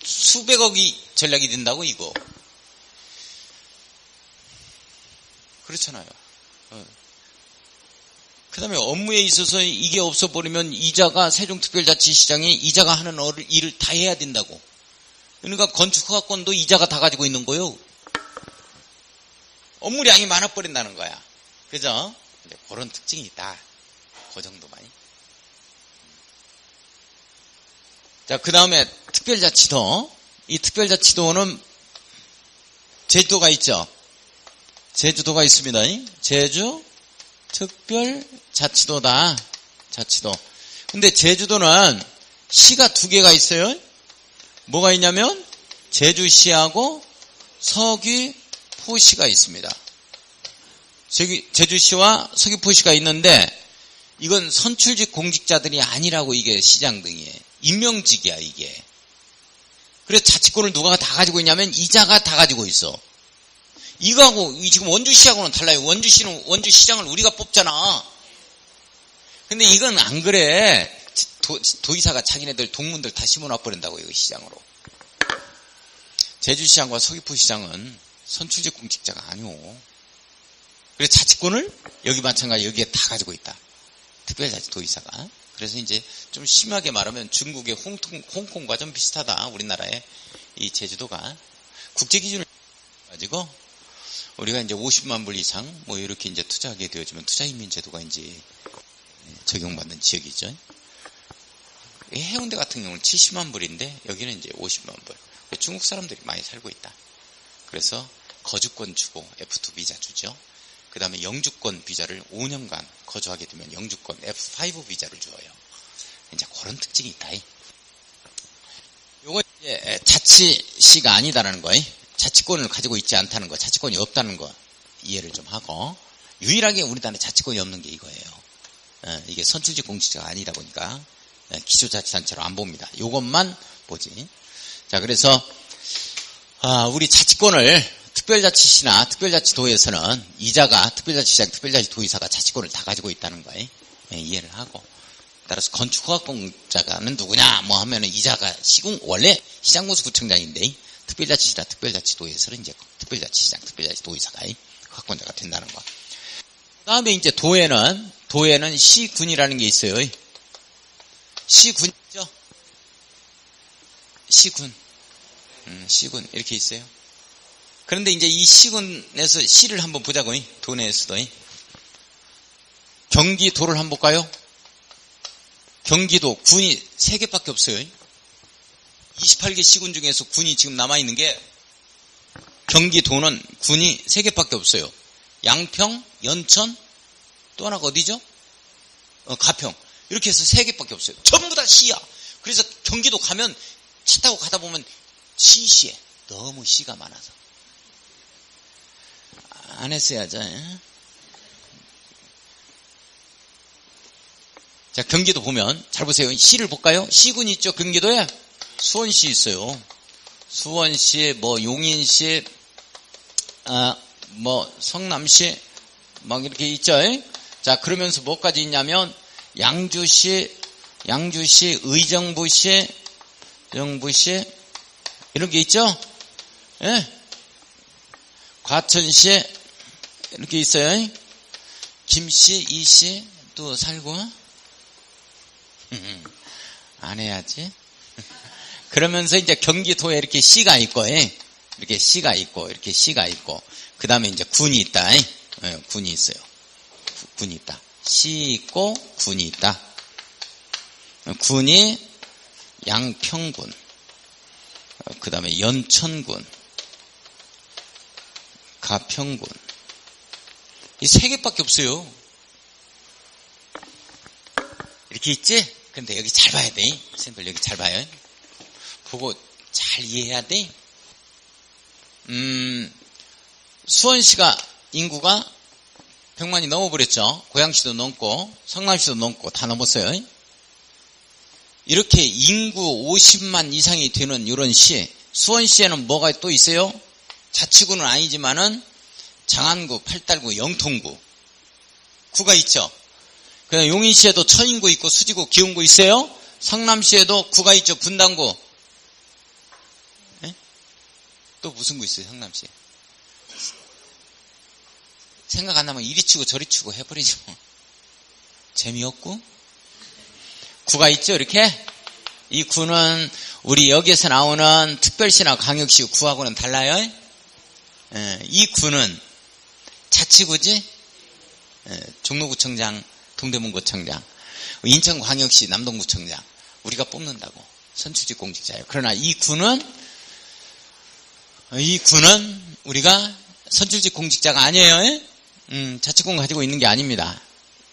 수백억이 전략이 된다고 이거. 그렇잖아요. 그 다음에 업무에 있어서 이게 없어버리면 이자가 세종특별자치시장이 이자가 하는 일을 다 해야 된다고. 그러니까 건축허가권도 이자가 다 가지고 있는 거요. 업무량이 많아버린다는 거야. 그죠? 그런 특징이 있다. 그 정도만이. 자, 그 다음에 특별자치도. 이 특별자치도는 제주도가 있죠. 제주도가 있습니다. 제주 특별자치도다. 자치도. 근데 제주도는 시가 두 개가 있어요. 뭐가 있냐면 제주시하고 서귀포시가 있습니다. 제주시와 서귀포시가 있는데 이건 선출직 공직자들이 아니라고 이게 시장 등이에요. 임명직이야 이게. 그래서 자치권을 누가 다 가지고 있냐면 이자가 다 가지고 있어. 이거하고 지금 원주시하고는 달라요. 원주시는 원주시장을 우리가 뽑잖아. 근데 이건 안 그래. 도의사가 자기네들 동문들 다 심어놔 버린다고, 이거 시장으로. 제주시장과 서귀포시장은 선출직 공직자가 아니오. 그래서 자치권을 여기 마찬가지 여기에 다 가지고 있다. 특별자치 도의사가. 그래서 이제 좀 심하게 말하면 중국의 홍콩과 좀 비슷하다. 우리나라의 이 제주도가 국제기준을 가지고 우리가 이제 50만 불 이상 뭐 이렇게 이제 투자하게 되어지면 투자인민제도가 이제 적용받는 지역이죠. 해운대 같은 경우는 70만 불인데 여기는 이제 50만 불. 중국 사람들이 많이 살고 있다. 그래서 거주권 주고 F2 비자 주죠. 그 다음에 영주권 비자를 5년간 거주하게 되면 영주권 F5 비자를 줘요. 이제 그런 특징이 있다. 요거 이제 자치시가 아니다라는 거, 자치권을 가지고 있지 않다는 거, 자치권이 없다는 거 이해를 좀 하고, 유일하게 우리나라에 자치권이 없는 게 이거예요. 이게 선출직 공직자가 아니다 보니까 기초자치단체로 안 봅니다. 요것만 보지. 자, 그래서 우리 자치권을 특별자치시나 특별자치도에서는 이자가 특별자치시장, 특별자치도의사가 자치권을 다 가지고 있다는 거에 이해를 하고, 따라서 건축허가공자가는 누구냐 뭐 하면은 이자가 원래 시장군수구청장인데 특별자치시나 특별자치도에서는 이제 특별자치시장, 특별자치도의사가 허가공자가 된다는 거. 그 다음에 이제 도에는 시군이라는 게 있어요. 시군 있죠? 시군. 시군 이렇게 있어요. 그런데 이제 이 시군에서 시를 한번 보자고. 도 내에서도. 경기도를 한번 볼까요? 경기도 군이 3개밖에 없어요. 28개 시군 중에서 군이 지금 남아있는 게 경기도는 군이 3개밖에 없어요. 양평, 연천, 또 하나가 어디죠? 가평. 이렇게 해서 3개밖에 없어요. 전부 다 시야. 그래서 경기도 가면 차 타고 가다 보면 시시해. 너무 시가 많아서. 안 했어야죠. 자, 경기도 보면 잘 보세요. 시를 볼까요? 시군이 있죠. 경기도에 수원시 있어요. 수원시, 뭐 용인시, 뭐 성남시 막 이렇게 있죠. 자, 그러면서 뭐까지 있냐면 양주시, 의정부시 이런 게 있죠. 예? 과천시 이렇게 있어요. 김씨, 이씨 또 살고. 안 해야지. 그러면서 이제 경기도에 이렇게 시가 있고, 이렇게 시가 있고, 이렇게 시가 있고, 그 다음에 이제 군이 있다. 군이 있어요. 군이 있다. 시 있고, 군이 있다. 군이 양평군, 그 다음에 연천군, 가평군. 이 3개밖에 없어요. 이렇게 있지? 근데 여기 잘 봐야 돼. 선생님들 여기 잘 봐요. 보고 잘 이해해야 돼. 수원시가 인구가 100만이 넘어버렸죠. 고양시도 넘고 성남시도 넘고 다 넘었어요. 이렇게 인구 50만 이상이 되는 이런 시, 수원시에는 뭐가 또 있어요? 자치구는 아니지만은 장안구, 팔달구, 영통구 구가 있죠. 그다음 용인시에도 천인구 있고 수지구, 기흥구 있어요. 성남시에도 구가 있죠. 분당구. 네? 또 무슨 구 있어요? 성남시에. 생각 안 나면 이리 치고 저리 치고 해버리죠. 재미없고. 구가 있죠. 이렇게. 이 구는 우리 여기에서 나오는 특별시나 광역시 구하고는 달라요. 이 구는 자치구지. 종로구청장, 동대문구청장, 인천광역시 남동구청장 우리가 뽑는다고 선출직 공직자예요. 그러나 이 구는 우리가 선출직 공직자가 아니에요. 자치권 가지고 있는 게 아닙니다.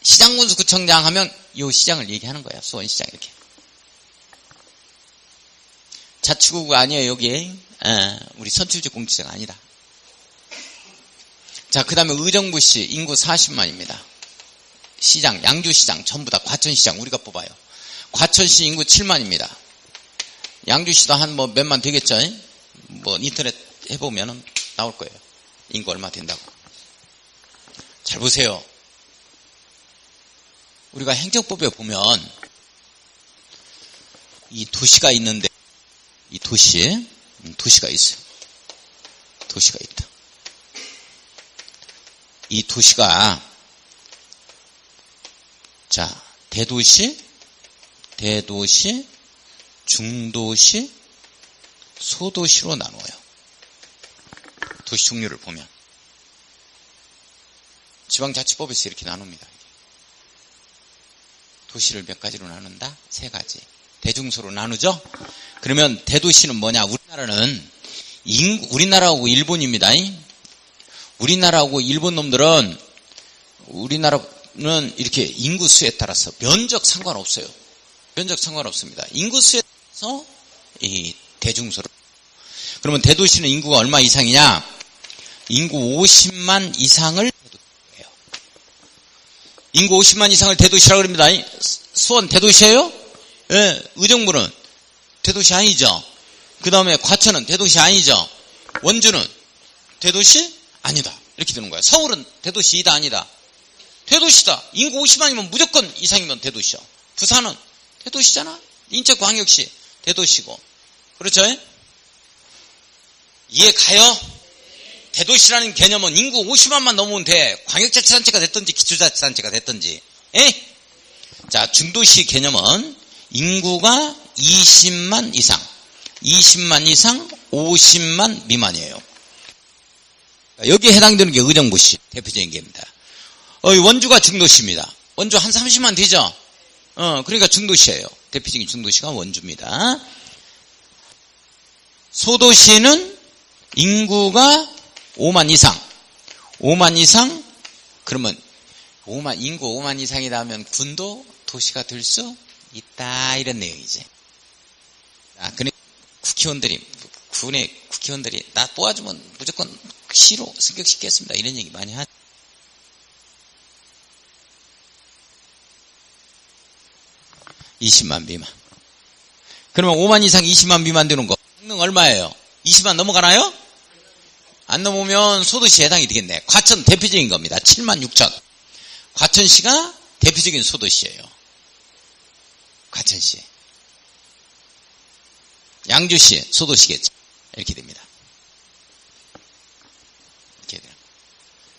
시장군수구청장 하면 이 시장을 얘기하는 거야. 수원시장 이렇게. 자치구가 아니에요. 여기에 우리 선출직 공직자가 아니다. 자, 그 다음에 의정부시 인구 40만입니다. 시장, 양주시장 전부 다 과천시장 우리가 뽑아요. 과천시 인구 7만입니다. 양주시도 한 뭐 몇만 되겠죠? 뭐 인터넷 해보면 나올 거예요. 인구 얼마 된다고. 잘 보세요. 우리가 행정법에 보면 이 도시가 있는데 이 도시가 있어요. 도시가 있다. 이 도시가 자, 대도시, 중도시, 소도시로 나누어요. 도시 종류를 보면 지방자치법에서 이렇게 나눕니다. 도시를 몇 가지로 나눈다? 3가지. 대중소로 나누죠? 그러면 대도시는 뭐냐? 우리나라하고 일본입니다. 우리나라하고 일본 놈들은 우리나라는 이렇게 인구수에 따라서 면적 상관없어요. 면적 상관없습니다. 인구수에 따라서 이 대중소를. 그러면 대도시는 인구가 얼마 이상이냐? 인구 50만 이상을 대도시예요. 인구 50만 이상을 대도시라고 합니다. 수원 대도시예요? 예, 의정부는 대도시 아니죠. 그 다음에 과천은 대도시 아니죠. 원주는 대도시 아니다. 이렇게 되는 거야. 서울은 대도시이다 아니다. 대도시다. 인구 50만이면 무조건 이상이면 대도시죠. 부산은 대도시잖아. 인천광역시 대도시고. 그렇죠? 이해 가요? 대도시라는 개념은 인구 50만만 넘으면 돼. 광역자치단체가 됐든지 기초자치단체가 됐든지. 에? 자, 중도시 개념은 인구가 20만 이상, 50만 미만이에요. 여기에 해당되는 게 의정부시 대표적인 게입니다. 원주가 중도시입니다. 원주 한 30만 되죠? 그러니까 중도시예요. 대표적인 중도시가 원주입니다. 소도시는 인구가 5만 이상, 그러면 인구 5만 이상이다 하면 군도 도시가 될 수 있다, 이런 내용이지. 그러니까 군의 국회의원들이 나 뽑아주면 무조건 시로 승격시키겠습니다, 이런 얘기 많이 하죠. (20만) 미만. 그러면 5만 이상 20만 미만 되는 거 성능 얼마예요? 20만 넘어가나요? 안 넘으면 소도시에 해당이 되겠네. 과천 대표적인 겁니다. 7만 6천. 과천시가 대표적인 소도시예요. 과천시. 양주시 소도시겠죠. 이렇게 됩니다. 이렇게 돼요.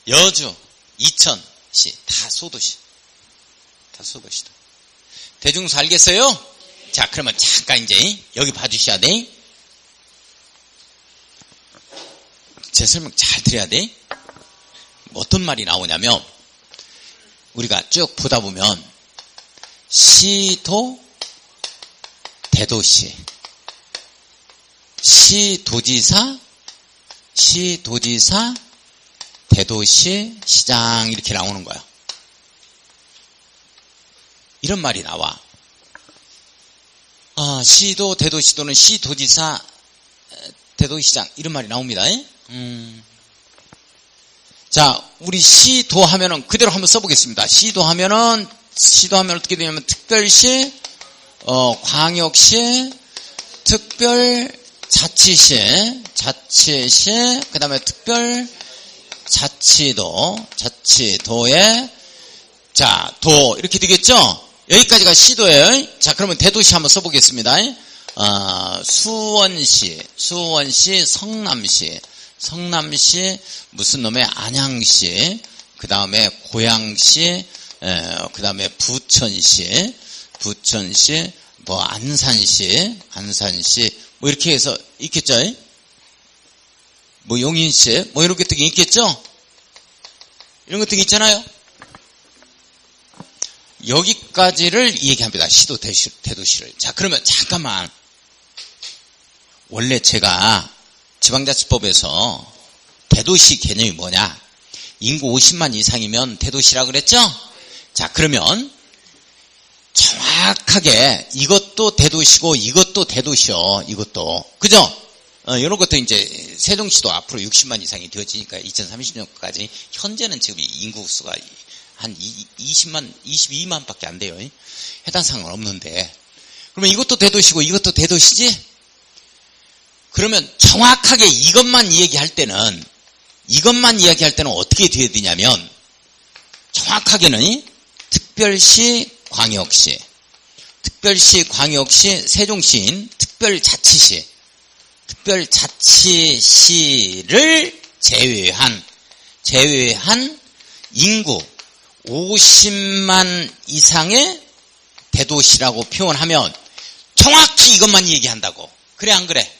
여주, 이천시 다 소도시. 다 소도시다. 대중소 알겠어요? 자, 그러면 잠깐 이제 여기 봐주셔야 돼. 제 설명 잘 드려야 돼. 어떤 말이 나오냐면 우리가 쭉 보다 보면 시도, 대도시, 시도지사, 대도시, 시장 이렇게 나오는 거야. 이런 말이 나와. 시도, 대도시 또는 시도지사, 대도시장 이런 말이 나옵니다. 자, 우리 시도 하면은 그대로 한번 써보겠습니다. 시도 하면 어떻게 되냐면 특별시, 광역시, 특별자치시, 그 다음에 자치도에 자, 도 이렇게 되겠죠? 여기까지가 시도예요. 자, 그러면 대도시 한번 써보겠습니다. 수원시, 성남시, 무슨 놈의 안양시, 그 다음에 고양시, 그 다음에 부천시, 뭐 안산시, 뭐 이렇게 해서 있겠죠? 뭐 용인시, 뭐 이렇게 등이 있겠죠? 이런 것들이 있잖아요. 여기까지를 얘기합니다. 시도, 대도시를. 자, 그러면 잠깐만. 원래 제가 지방자치법에서 대도시 개념이 뭐냐? 인구 50만 이상이면 대도시라 그랬죠? 자, 그러면 정확하게 이것도 대도시고 이것도 대도시요. 이것도. 그죠? 이런 것도 이제 세종시도 앞으로 60만 이상이 되어지니까 2030년까지 현재는 지금 인구수가 한 22만 밖에 안 돼요. 해당 사항은 없는데. 그러면 이것도 대도시고 이것도 대도시지? 그러면 정확하게 이것만 이야기할 때는 어떻게 돼야 되냐면 정확하게는 특별시, 광역시, 특별시, 광역시, 세종시인 특별자치시, 특별자치시를 제외한 인구 50만 이상의 대도시라고 표현하면 정확히 이것만 얘기한다고. 그래 안 그래?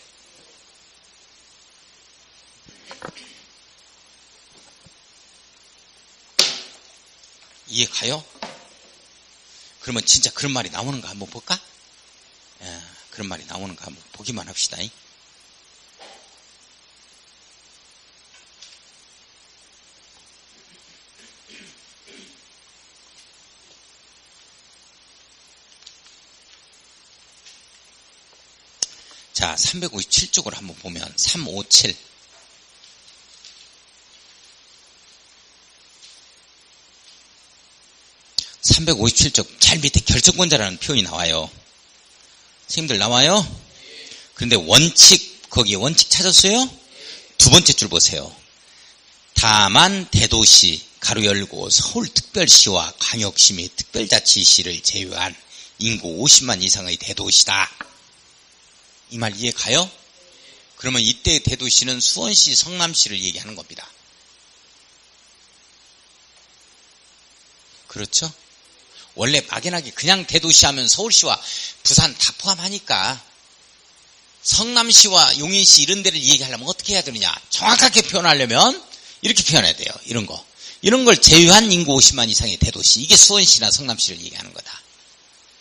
이해 가요? 그러면 진짜 그런 말이 나오는가 한번 볼까? 그런 말이 나오는가 한번 보기만 합시다. 자, 357쪽으로 한번 보면 357. 잘 밑에 결정권자라는 표현이 나와요. 선생님들 나와요? 그런데 원칙, 거기에 원칙 찾았어요? 두 번째 줄 보세요. 다만 대도시, 가로 열고 서울특별시와 광역시 및 특별자치시를 제외한 인구 50만 이상의 대도시다. 이 말 이해 가요? 그러면 이때 대도시는 수원시, 성남시를 얘기하는 겁니다. 그렇죠? 원래 막연하게 그냥 대도시 하면 서울시와 부산 다 포함하니까 성남시와 용인시 이런 데를 얘기하려면 어떻게 해야 되느냐? 정확하게 표현하려면 이렇게 표현해야 돼요. 이런 거. 이런 걸 제외한 인구 50만 이상의 대도시. 이게 수원시나 성남시를 얘기하는 거다.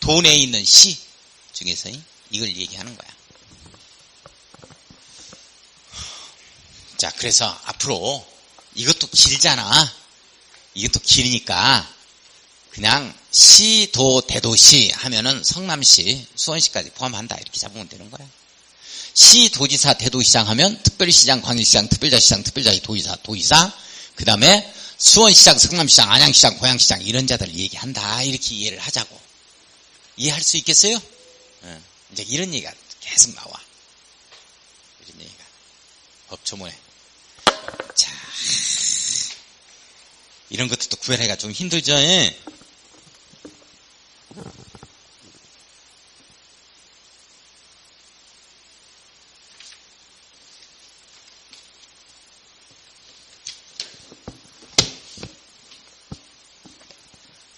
도내에 있는 시 중에서 이걸 얘기하는 거야. 자, 그래서 앞으로 이것도 길잖아. 이것도 길으니까 그냥 시, 도, 대도시 하면은 성남시, 수원시까지 포함한다. 이렇게 잡으면 되는 거야. 시, 도지사, 대도시장 하면 특별시장, 광역시장, 특별자치장, 특별자치, 도지사, 그 다음에 수원시장, 성남시장, 안양시장, 고양시장 이런 자들을 얘기한다. 이렇게 이해를 하자고. 이해할 수 있겠어요? 이제 이런 얘기가 계속 나와. 이런 얘기가. 법조문에. 자, 이런 것도 또 구별하기가 좀 힘들죠?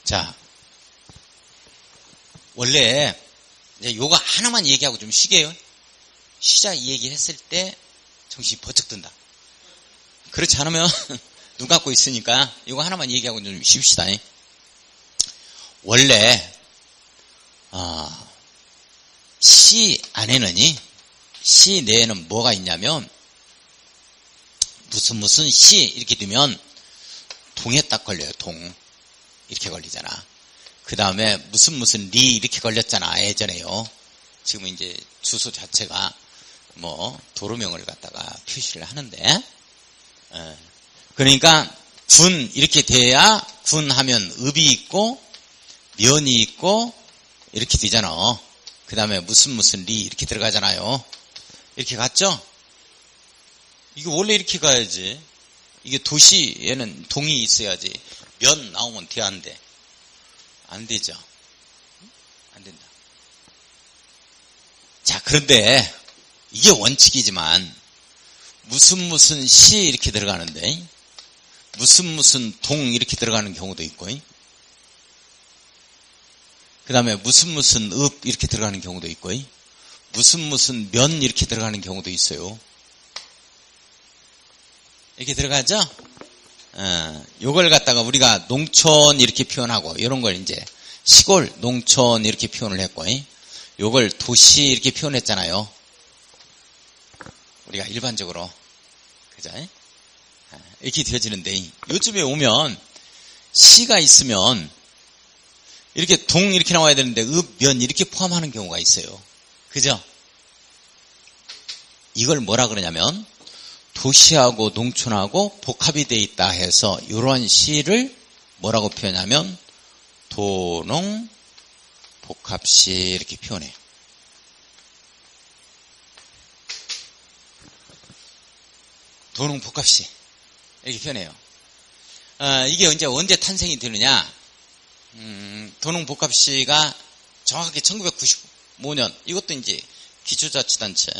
자, 원래 이제 요거 하나만 얘기하고 좀 쉬게요. 쉬자 이 얘기를 했을 때 정신이 번쩍 든다. 그렇지 않으면 눈 감고 있으니까 이거 하나만 얘기하고 좀 쉽시다. 원래 시 안에는 시 내에는 뭐가 있냐면 무슨 시 이렇게 되면 동에 딱 걸려요. 동 이렇게 걸리잖아. 그 다음에 무슨 리 이렇게 걸렸잖아. 예전에요. 지금은 이제 주소 자체가 뭐 도로명을 갖다가 표시를 하는데 그러니까 군 이렇게 돼야 군 하면 읍이 있고 면이 있고 이렇게 되잖아. 그 다음에 무슨 리 이렇게 들어가잖아요. 이렇게 갔죠? 이게 원래 이렇게 가야지. 이게 도시에는 동이 있어야지. 면 나오면 돼, 안 돼? 안 되죠. 안 된다. 자, 그런데 이게 원칙이지만 무슨 시 이렇게 들어가는데 무슨 동 이렇게 들어가는 경우도 있고 그 다음에 무슨 읍 이렇게 들어가는 경우도 있고 무슨 면 이렇게 들어가는 경우도 있어요. 이렇게 들어가죠? 요걸 갖다가 우리가 농촌 이렇게 표현하고 이런 걸 이제 시골 농촌 이렇게 표현을 했고 요걸 도시 이렇게 표현했잖아요. 우리가 일반적으로 그죠? 이렇게 되어지는데 요즘에 오면 시가 있으면 이렇게 동 이렇게 나와야 되는데 읍, 면 이렇게 포함하는 경우가 있어요. 그죠? 이걸 뭐라 그러냐면 도시하고 농촌하고 복합이 돼 있다 해서 이런 시를 뭐라고 표현하면 도농 복합시 이렇게 표현해. 도농 복합시 이렇게 표현해요. 이게 언제 탄생이 되느냐? 도농복합시가 정확하게 1995년, 이것도 이제 기초자치단체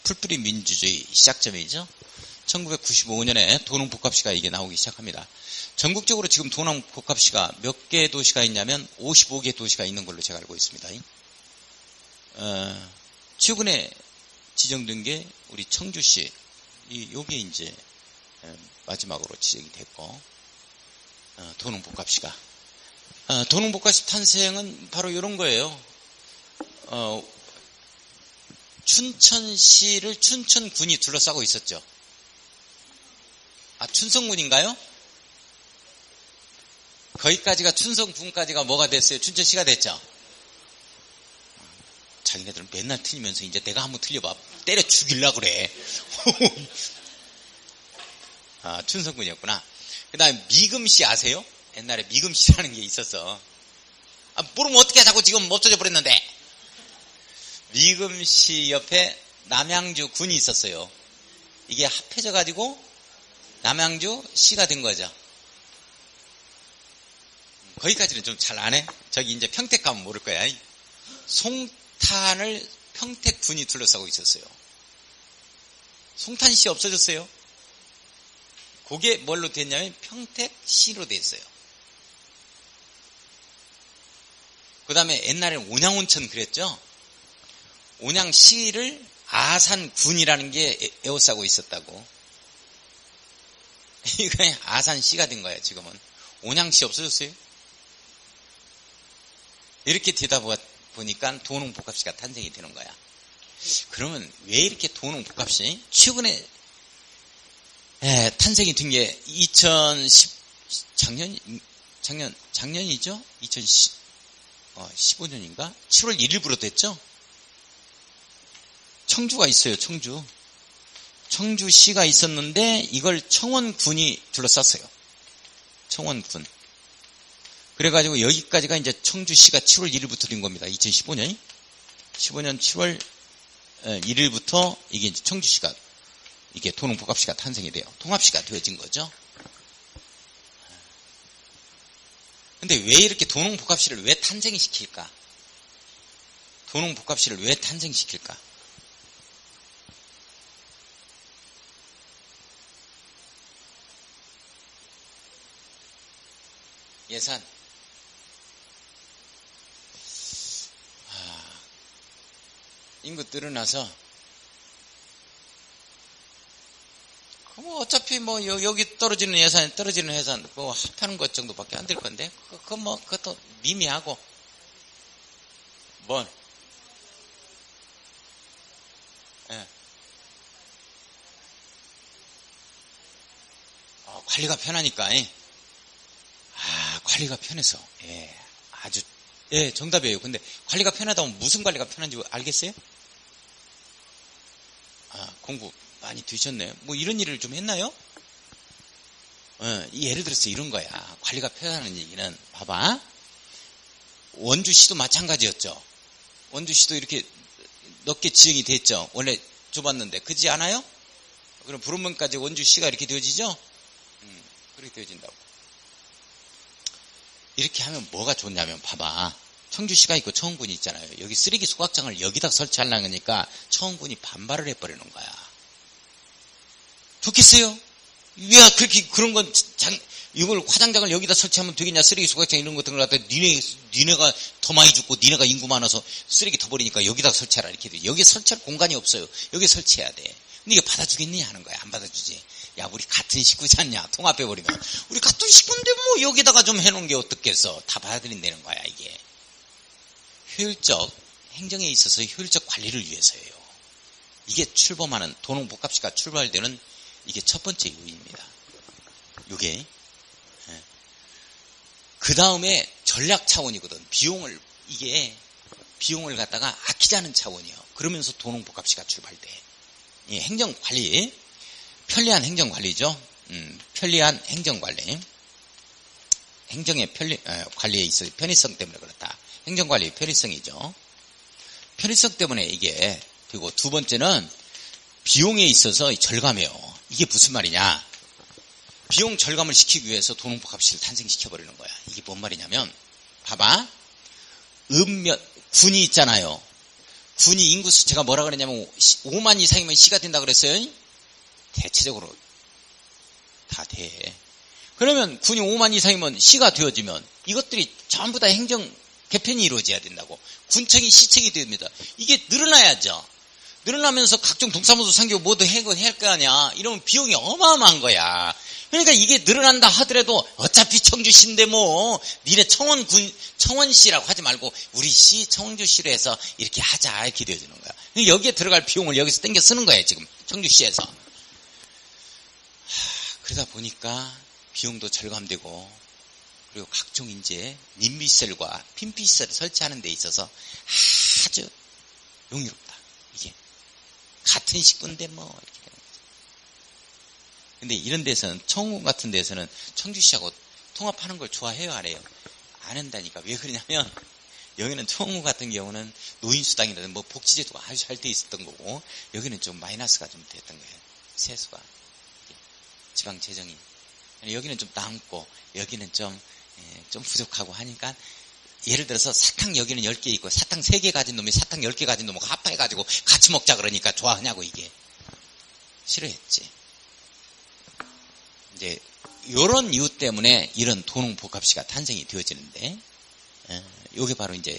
풀뿌리 민주주의 시작점이죠. 1995년에 도농복합시가 이게 나오기 시작합니다. 전국적으로 지금 도농복합시가 몇 개 도시가 있냐면 55개 도시가 있는 걸로 제가 알고 있습니다. 최근에 지정된 게 우리 청주시, 요게 이제 마지막으로 지정이 됐고, 도농복합시가. 도농복합시 탄생은 바로 이런 거예요. 춘천시를 춘천군이 둘러싸고 있었죠. 춘성군인가요? 거기까지가 춘성군까지가 뭐가 됐어요? 춘천시가 됐죠. 자기네들은 맨날 틀리면서 이제 내가 한번 틀려봐 때려 죽이려고 그래. 춘성군이었구나. 그 다음에 미금시 아세요? 옛날에 미금시라는 게 있었어. 모르면 어떻게 자꾸 지금 없어져 버렸는데. 미금시 옆에 남양주 군이 있었어요. 이게 합해져 가지고 남양주 시가 된 거죠. 거기까지는 좀 잘 안 해. 저기 이제 평택 가면 모를 거야. 송탄을 평택 군이 둘러싸고 있었어요. 송탄시 없어졌어요. 그게 뭘로 됐냐면 평택시로 됐어요. 그 다음에 옛날에는 온양온천 그랬죠. 온양시를 아산군이라는 게 에워싸고 있었다고. 이거 아산시가 된 거예요. 지금은 온양시 없어졌어요. 이렇게 되다 보니까 도농복합시가 탄생이 되는 거야. 그러면 왜 이렇게 도농복합시 최근에 탄생이 된 게 2010 작년이죠? 2015년인가? 7월 1일부터 됐죠? 청주가 있어요. 청주시가 있었는데 이걸 청원군이 둘러쌌어요. 청원군. 그래가지고 여기까지가 이제 청주시가 7월 1일부터 된 겁니다. 2015년 7월 1일부터 이게 이제 청주시가 이게 도농복합시가 탄생이 돼요. 통합시가 되어진 거죠. 근데 왜 이렇게 도농복합시를 왜 탄생시킬까? 도농복합시를 왜 탄생시킬까? 예산. 인구 늘어나서 뭐 어차피 뭐 여기 떨어지는 예산 그거 합하는 것 정도밖에 안 될 건데 그것도 미미하고 뭘 관리가 편하니까 관리가 편해서 아주 정답이에요. 근데 관리가 편하다면 무슨 관리가 편한지 알겠어요? 공부 많이 되셨네요. 뭐 이런 일을 좀 했나요? 예를 들어서 이런 거야. 관리가 편하다는 얘기는 봐봐. 원주시도 마찬가지였죠. 원주시도 이렇게 넓게 지정이 됐죠. 원래 좁았는데 그렇지 않아요? 그럼 부름문까지 원주시가 이렇게 되어지죠? 그렇게 되어진다고. 이렇게 하면 뭐가 좋냐면 봐봐. 청주시가 있고 청원군이 있잖아요. 여기 쓰레기 소각장을 여기다 설치하려고 하니까 청원군이 반발을 해버리는 거야. 좋겠어요? 왜 그렇게 그런 건 이걸 화장장을 여기다 설치하면 되겠냐? 쓰레기 소각장 이런 것들을 갖다 니네가 더 많이 죽고 니네가 인구 많아서 쓰레기 더 버리니까 여기다 설치하라 이렇게 돼. 여기 설치할 공간이 없어요. 여기 설치해야 돼. 근데 이거 받아주겠니? 하는 거야. 안 받아주지. 야, 우리 같은 식구지 않냐? 통합해버리면. 우리 같은 식구인데 뭐 여기다가 좀 해놓은 게 어떻겠어? 다 받아들인다는 거야, 이게. 효율적 행정에 있어서 효율적 관리를 위해서예요. 이게 출범하는 도농복합시가 출발되는 이게 첫 번째 이유입니다. 이게 그 다음에 전략 차원이거든. 비용을 갖다가 아끼자는 차원이에요. 그러면서 도농복합시가 출발돼. 이 행정관리, 편리한 행정관리죠. 편리한 행정관리. 행정의 관리에 있어서 편의성 때문에 그렇다. 행정관리 편의성이죠. 편의성 때문에 이게 되고, 두 번째는 비용에 있어서 절감해요. 이게 무슨 말이냐? 비용 절감을 시키기 위해서 도농복합시를 탄생시켜버리는 거야. 이게 뭔 말이냐면 봐봐. 군이 있잖아요. 군이 인구 수치가 뭐라 그랬냐면 5만 이상이면 시가 된다 그랬어요. 대체적으로 다 돼. 그러면 군이 5만 이상이면 시가 되어지면 이것들이 전부 다 행정 개편이 이루어져야 된다고. 군청이 시청이 됩니다. 이게 늘어나야죠. 늘어나면서 각종 동사무소 상교 모두 할 거 아니야. 이러면 비용이 어마어마한 거야. 그러니까 이게 늘어난다 하더라도 어차피 청주시인데 뭐 니네 청원시라고 하지 말고 우리 시 청주시로 해서 이렇게 하자 이렇게 되어지는 거야. 여기에 들어갈 비용을 여기서 땡겨 쓰는 거예요. 지금 청주시에서. 그러다 보니까 비용도 절감되고 그리고 각종 이제 민비시설과 핀피시설을 설치하는 데 있어서 아주 용이롭다. 이게 같은 식구인데 뭐 이렇게 되는 거죠. 근데 이런 데서는 청구 같은 데서는 청주시하고 통합하는 걸 좋아해요, 안 해요? 안 한다니까. 왜 그러냐면 여기는 청구 같은 경우는 노인수당이라든 뭐 복지제도가 아주 잘 돼 있었던 거고 여기는 좀 마이너스가 좀 됐던 거예요. 세수가 지방 재정이 여기는 좀 남고 여기는 좀 부족하고 하니까 예를 들어서 사탕 여기는 10개 있고 사탕 3개 가진 놈이 사탕 10개 가진 놈하고 합해가지고 같이 먹자 그러니까 좋아하냐고 이게. 싫어했지. 이제 요런 이유 때문에 이런 도농복합시가 탄생이 되어지는데 요게 바로 이제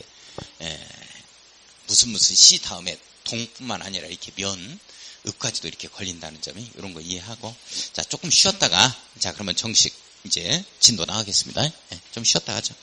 무슨 시 다음에 동뿐만 아니라 이렇게 면, 읍까지도 이렇게 걸린다는 점이 이런 거 이해하고 자 조금 쉬었다가 자 그러면 정식 이제 진도 나가겠습니다. 좀 쉬었다 하죠.